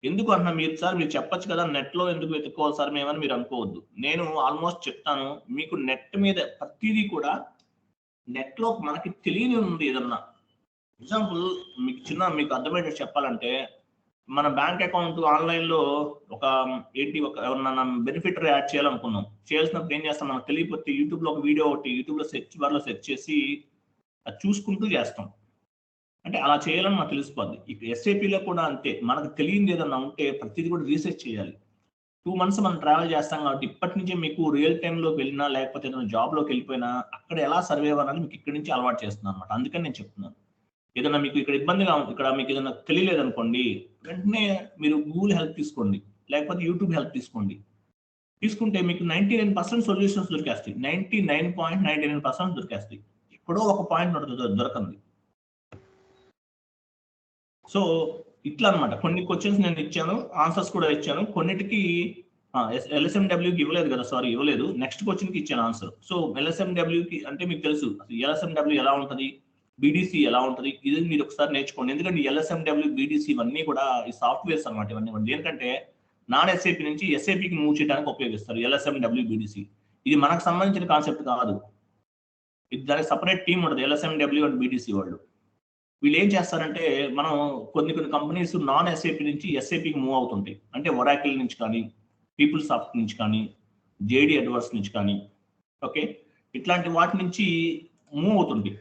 ఎందుకు అన్నా మీరు సార్ మీరు చెప్పచ్చు కదా, నెట్లో ఎందుకు వెతుక్కోవాలి సార్ మేమని మీరు అనుకోవద్దు. నేను ఆల్మోస్ట్ చెప్తాను మీకు, నెట్ మీద ప్రతిదీ కూడా నెట్లో మనకి తెలియని ఉంది. ఏదన్నా ఎగ్జాంపుల్ మీకు అర్థమయ్యేటట్టు చెప్పాలంటే, మన బ్యాంక్ అకౌంట్ ఆన్లైన్లో ఒక ఎవరన్నా బెనిఫిటర్ యాడ్ చేయాలనుకున్నాం. చేయాల్సినప్పుడు ఏం చేస్తాం, మనకు తెలియకపోతే యూట్యూబ్లో ఒక వీడియో ఒకటి యూట్యూబ్లో సెర్చ్ బార్లో సెర్చ్ చేసి అది చూసుకుంటూ చేస్తాం. అంటే అలా చేయాలని మనకు తెలిసిపోద్ది. ఇప్పుడు SAPలో కూడా అంతే, మనకు తెలియదు ఏదన్నా ఉంటే ప్రతిదీ కూడా రీసెర్చ్ చేయాలి. 2 months మనం ట్రావెల్ చేస్తాం కాబట్టి ఇప్పటి నుంచే మీకు రియల్ టైంలోకి వెళ్ళినా లేకపోతే ఏదైనా జాబ్లోకి వెళ్ళిపోయినా అక్కడ ఎలా సర్వే అవ్వాలని మీకు ఇక్కడి నుంచి అలవాటు చేస్తున్నాను అనమాట. అందుకని నేను చెప్తున్నాను. ఏదైనా మీకు ఇక్కడ ఇబ్బందిగా ఉంది, ఇక్కడ మీకు ఏదైనా తెలియలేదు అనుకోండి, వెంటనే మీరు గూగుల్ హెల్ప్ తీసుకోండి, లేకపోతే యూట్యూబ్ హెల్ప్ తీసుకోండి. తీసుకుంటే మీకు 99% సొల్యూషన్స్ దొరికేస్తాయి. 99.99% దొరికేస్తాయి. ఎక్కడో ఒక పాయింట్ దొరకంది. సో ఇట్లా అనమాట. కొన్ని క్వశ్చన్స్ నేను ఇచ్చాను, ఆన్సర్స్ కూడా ఇచ్చాను. కొన్నిటికి LSMWకి ఇవ్వలేదు కదా, సారీ ఇవ్వలేదు, నెక్స్ట్ క్వశ్చన్కి ఇచ్చాను ఆన్సర్. సో LSMWకి అంటే మీకు తెలుసు LSMW ఎలా ఉంటుంది, BDC ఎలా ఉంటుంది, ఇది మీరు ఒకసారి నేర్చుకోండి. ఎందుకంటే LSMW BDC ఇవన్నీ కూడా ఈ సాఫ్ట్వేర్స్ అనమాట. ఇవన్నీ దేనికంటే నాన్ SAP నుంచి SAPకి మూవ్ చేయడానికి ఉపయోగిస్తారు. LSMW BDC ఇది మనకు సంబంధించిన కాన్సెప్ట్ కాదు. ఇది దానికి సపరేట్ టీమ్ ఉంటుంది, LSMW అండ్ BDC వాళ్ళు. వీళ్ళు ఏం చేస్తారంటే, మనం కొన్ని కంపెనీస్ నాన్ SAP నుంచి SAPకి మూవ్ అవుతుంటాయి. అంటే ఒరాకిల్ నుంచి కానీ, పీపుల్సాఫ్ట్ నుంచి కానీ, JD Edwards నుంచి కానీ, ఓకే, ఇట్లాంటి వాటి నుంచి మూవ్ అవుతుంది,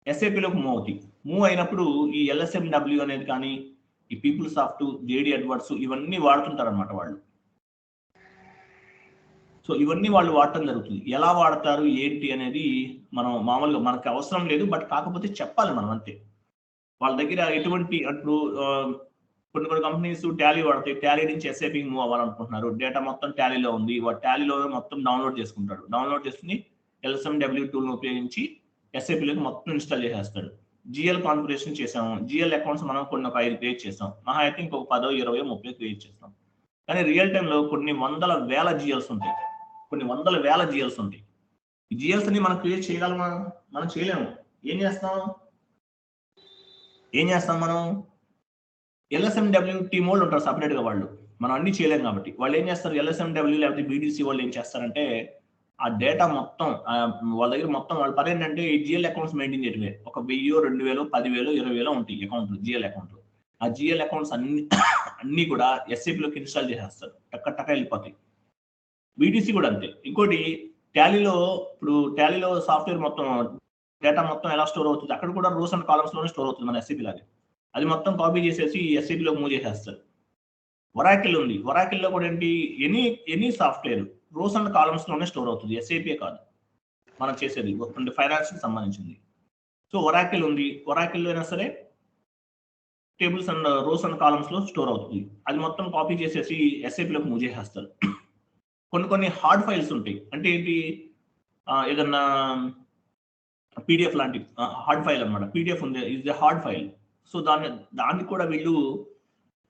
SAPలోకి మూవ్ అవుతాయి. మూవ్ అయినప్పుడు ఈ LSMW అనేది కానీ, ఈ పీపుల్సాఫ్ట్, JD Edwards ఇవన్నీ వాడుతుంటారు అనమాట వాళ్ళు. సో ఇవన్నీ వాళ్ళు వాడటం జరుగుతుంది. ఎలా వాడతారు ఏంటి అనేది మనం మామూలుగా మనకు అవసరం లేదు, బట్ కాకపోతే చెప్పాలి మనం అంతే. వాళ్ళ దగ్గర ఎటువంటి అప్పుడు కొన్ని కంపెనీస్ టాలీ వాడతాయి, టాలీ నుంచి SAPకి మూవ్ అవ్వాలనుకుంటున్నారు, డేటా మొత్తం టాలీలో ఉంది, వాడు టాలీలో మొత్తం డౌన్లోడ్ చేసుకుంటాడు. డౌన్లోడ్ చేసుకుని LSMW టూల్ని ఉపయోగించి SAPలోకి మొత్తం ఇన్స్టాల్ చేసేస్తాడు. GL కాన్ఫిగరేషన్ చేసాము, GL అకౌంట్స్ మనం కొన్ని ఒక 5 క్రియేట్ చేస్తాం, మహా అయితే ఇంకొక 10, 20, 30 క్రియేట్ చేస్తాం. కానీ రియల్ టైంలో కొన్ని వందల వేల GLs ఉంటాయి, కొన్ని వందల వేల GLs ఉంటాయి. ఈ GLs ని మనం క్రియేట్ చేయగలమా? మనం చేయలేము. ఏం చేస్తాం మనం? LSMW టీమ్ వాళ్ళు ఉంటారు సపరేట్గా, వాళ్ళు మనం అన్ని చేయలేము కాబట్టి వాళ్ళు ఏం చేస్తారు, LSMW లేకపోతే BDC వాళ్ళు ఏం చేస్తారంటే ఆ డేటా మొత్తం వాళ్ళ దగ్గర మొత్తం వాళ్ళ పని ఏంటంటే ఈ జిఎల్ అకౌంట్స్ మెయింటైన్ చేయడమే. ఒక 1000, 2000, 10,000, 20,000 ఉంటాయి అకౌంట్లు, జిఎల్ అకౌంట్లు. ఆ జిఎల్ అకౌంట్స్ అన్ని కూడా ఎస్ఏపీలోకి ఇన్స్టాల్ చేసేస్తారు, టక్క వెళ్ళిపోతాయి. బీటీసీ కూడా అంతే. ఇంకోటి టాలీలో, ఇప్పుడు టాలీలో సాఫ్ట్వేర్ మొత్తం డేటా మొత్తం ఎలా స్టోర్ అవుతుంది, అక్కడ కూడా రోస్ అండ్ కాలమ్స్ లోనే స్టోర్ అవుతుంది మన ఎస్ఏపీ లాగే. అది మొత్తం కాపీ చేసేసి ఎస్ఏపీలో మూవ్ చేసేస్తారు. ఒరాకిల్ ఉంది, ఒరాకిల్లో కూడా ఏంటి, any software rows and columns లోనే స్టోర్ అవుతుంది, ఎస్ఏపీ కాదు మనం చేసేది, ఫైనాన్స్ కి సంబంధించింది. సో ఒరాకిల్ ఉంది, ఒరాకిల్లో అయినా సరే tables and rows and columns లో స్టోర్ అవుతుంది. అది మొత్తం కాపీ చేసేసి ఎస్ఏపీలోకి మూవ్ చేసేస్తారు. కొన్ని హార్డ్ ఫైల్స్ ఉంటాయి, అంటే ఏంటి, ఏదన్నా పీడిఎఫ్ లాంటి హార్డ్ ఫైల్ అనమాట. పీడిఎఫ్ ఉంది, is a hard file. So దాన్ని కూడా వీళ్ళు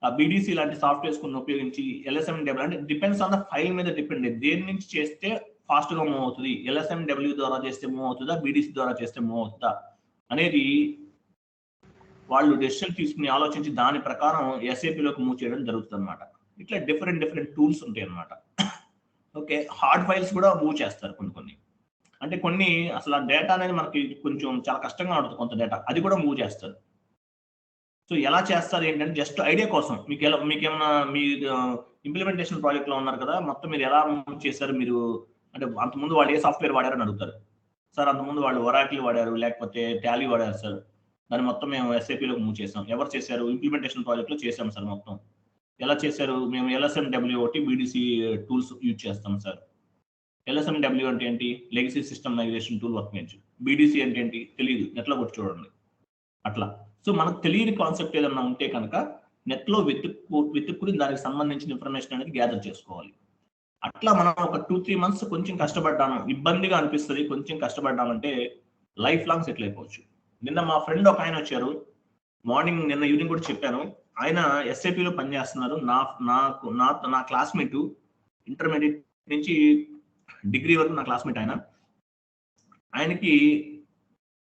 బీడీసీ లాంటి సాఫ్ట్వేర్స్ కొన్ని ఉపయోగించి LSMW, అంటే డిపెండ్స్ ఆన్ ద ఫైల్ మీద డిపెండ్, దేని నుంచి చేస్తే ఫాస్ట్ గా మూవ్ అవుతుంది, LSMW ద్వారా చేస్తే మూవ్ అవుతుందా, బీడీసీ ద్వారా చేస్తే మూవ్ అవుతుందా అనేది వాళ్ళు డెసిషన్ తీసుకుని ఆలోచించి దాని ప్రకారం ఎస్ఏపీలోకి మూవ్ చేయడం జరుగుతుంది అనమాట. ఇట్లా డిఫరెంట్ టూల్స్ ఉంటాయి అనమాట. ఓకే, హార్డ్ ఫైల్స్ కూడా మూవ్ చేస్తారు కొన్ని. అంటే కొన్ని అసలు ఆ డేటా అనేది మనకి కొంచెం చాలా కష్టంగా ఉంటుంది, కొంత డేటా, అది కూడా మూవ్ చేస్తారు. సో ఎలా చేస్తారు ఏంటంటే జస్ట్ ఐడియా కోసం, మీకేమన్నా మీ ఇంప్లిమెంటేషన్ ప్రాజెక్ట్ లో ఉన్నారు కదా, మొత్తం మీరు ఎలా మూవ్ చేశారు, మీరు అంటే అంతకుముందు వాళ్ళు ఏ సాఫ్ట్వేర్ వాడారని అడుగుతారు. సార్ అంతకుముందు వాళ్ళు ఒరాకిల్ వాడారు, లేకపోతే టాలీ వాడారు సార్, దాన్ని మొత్తం మేము ఎస్ఏపీలోకి మూవ్ చేసాం. ఎవరు చేశారు, ఇంప్లిమెంటేషన్ ప్రాజెక్ట్ లో చేసాం సార్. మొత్తం ఎలా చేశారు, మేము LSMW ఒకటి బీడీసీ టూల్స్ యూజ్ చేస్తాం సార్. LSMW అంటే ఏంటి, legacy system migration tool work bench. BDC అంటే ఏంటి తెలియదు, నెట్లో కొట్టి చూడండి అట్లా. సో మనకు తెలియని కాన్సెప్ట్ ఏదన్నా ఉంటే కనుక నెట్లో వెతుక్కుని దానికి సంబంధించిన ఇన్ఫర్మేషన్ అనేది గ్యాదర్ చేసుకోవాలి. అట్లా మనం ఒక 2-3 months కొంచెం కష్టపడ్డాము, ఇబ్బందిగా అనిపిస్తుంది, కొంచెం కష్టపడ్డామంటే లైఫ్ లాంగ్ సెటిల్ అయిపోవచ్చు. నిన్న మా ఫ్రెండ్ ఒక ఆయన వచ్చారు, నిన్న ఈవినింగ్ కూడా చెప్పాను, ఆయన ఎస్ఏపీలో పనిచేస్తున్నారు. నా క్లాస్మేట్, ఇంటర్మీడియట్ నుంచి డిగ్రీ వరకు నా క్లాస్మేట్. ఆయనకి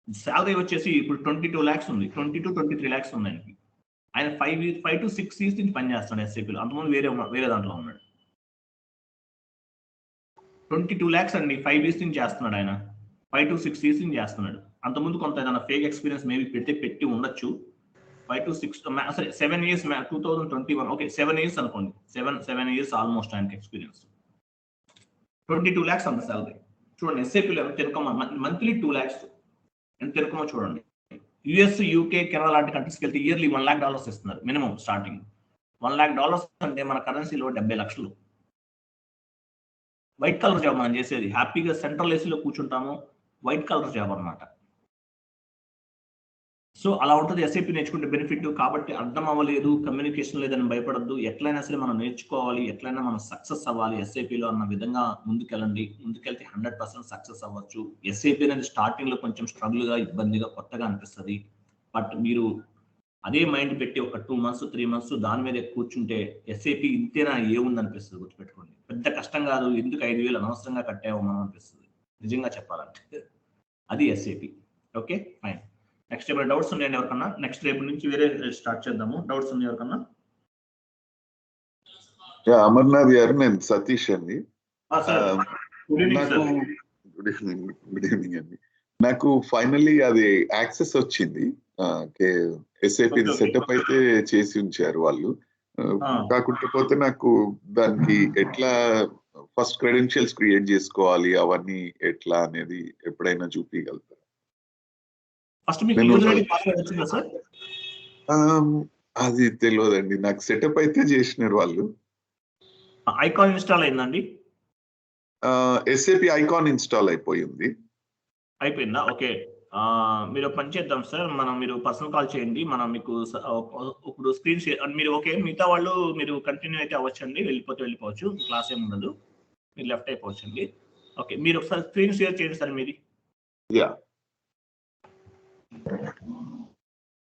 శాలరీ వచ్చేసి ఇప్పుడు 22 lakhs ఉంది, 22-23 lakhs ఉంది ఆయనకి. ఆయన 5 to 6 years నుంచి పనిచేస్తున్నాడు ఎస్ఏపీలో. అంతకుముందు వేరే దాంట్లో ఉన్నాడు. 22 lakhs అండి, 5 years నుంచి చేస్తున్నాడు ఆయన. 5 to 6 years నుంచి చేస్తున్నాడు. అంతకుముందు కొంత ఏదైనా ఫేక్ ఎక్స్పీరియన్స్ మేబీ పెట్టి ఉండొచ్చు. 5 to 6 సరే 7 years, 2021, ఓకే 7 years అనుకోండి, 7 years ఆల్మోస్ట్ ఆయనకి ఎక్స్పీరియన్స్. 22 lakhs అంత శాలరీ. చూడండి ఎస్ఏపీలో ఎంత ఇన్కమ్, మంత్లీ 2 lakhs ఎంత ఇన్కమో చూడండి. US, UK, కెనడా లాంటి కంట్రీస్కి వెళ్తే ఇయర్లీ $1 lakh ఇస్తున్నారు మినిమం స్టార్టింగ్. $1 lakh అంటే మన కరెన్సీలో 70 lakhs. వైట్ కలర్ జాబ్ మనం చేసేది, హ్యాపీగా సెంట్రల్ ఏసీలో కూర్చుంటాము, వైట్ కలర్ జాబ్ అనమాట. సో అలా ఉంటుంది ఎస్ఏపీ నేర్చుకుంటే బెనిఫిట్. కాబట్టి అర్థం అవ్వలేదు, కమ్యూనికేషన్ లేదని భయపడద్దు, ఎట్లయినా సరే మనం నేర్చుకోవాలి, ఎట్లయినా మనం సక్సెస్ అవ్వాలి ఎస్ఏపీలో అన్న విధంగా ముందుకెళ్ళండి. ముందుకెళ్తే 100% సక్సెస్ అవ్వచ్చు. ఎస్ఏపీ అనేది స్టార్టింగ్ లో కొంచెం స్ట్రగుల్ గా, ఇబ్బందిగా, కొత్తగా అనిపిస్తుంది. బట్ మీరు అదే మైండ్ పెట్టి ఒక 2 months 3 months దాని మీద కూర్చుంటే ఎస్ఏపీ ఇంతేనా ఏముంది అనిపిస్తుంది. గుర్తుపెట్టుకోండి, పెద్ద కష్టం కాదు, ఎందుకు 5,000 అనవసరంగా కట్టామో మనం అనిపిస్తుంది నిజంగా చెప్పాలంటే. అది ఎస్ఏపీ. Okay fine. నెక్స్ట్ ఏమైనా డౌట్స్ ఉన్నాయండి ఎవరికన్నా? నెక్స్ట్ రేపు నుంచి వేరే స్టార్ట్ చేద్దాము. డౌట్స్ ఉన్నాయి ఎవరికన్నా? అమర్నాథ్ గారు, నేను సతీష్ అండి. గుడ్ ఈవినింగ్ అండి. నాకు ఫైనల్లీ అది యాక్సెస్ వచ్చింది. ఎస్ఐపి సెటప్ అయితే చేసి ఉంచారు వాళ్ళు. కాకపోతే నాకు దానికి ఎట్లా ఫస్ట్ క్రెడెన్షియల్స్ క్రియేట్ చేసుకోవాలి, అవన్నీ ఎట్లా అనేది ఎప్పుడైనా చూపించగలుగుతారు? అది తెలియదండి నాకు. సెటప్ అయితే చేసినారు వాళ్ళు. ఐకాన్ ఇన్స్టాల్ అయిందండి? ఎస్ఏపి ఐకాన్ ఇన్స్టాల్ అయిపోయింది. అయిపోయిందా? ఓకే, మీరు పని చేద్దాం సార్, మీరు పర్సనల్ కాల్ చేయండి, మనం మీకు ఇప్పుడు స్క్రీన్ షేర్ మీరు ఓకే, మిగతా వాళ్ళు మీరు కంటిన్యూ అయితే అవ్వచ్చండి, వెళ్ళిపోవచ్చు, క్లాస్ ఏమి ఉండదు, మీరు లెఫ్ట్ అయిపోవచ్చండి. ఓకే, మీరు ఒకసారి స్క్రీన్ షేర్ చేయండి సార్ మీది. యా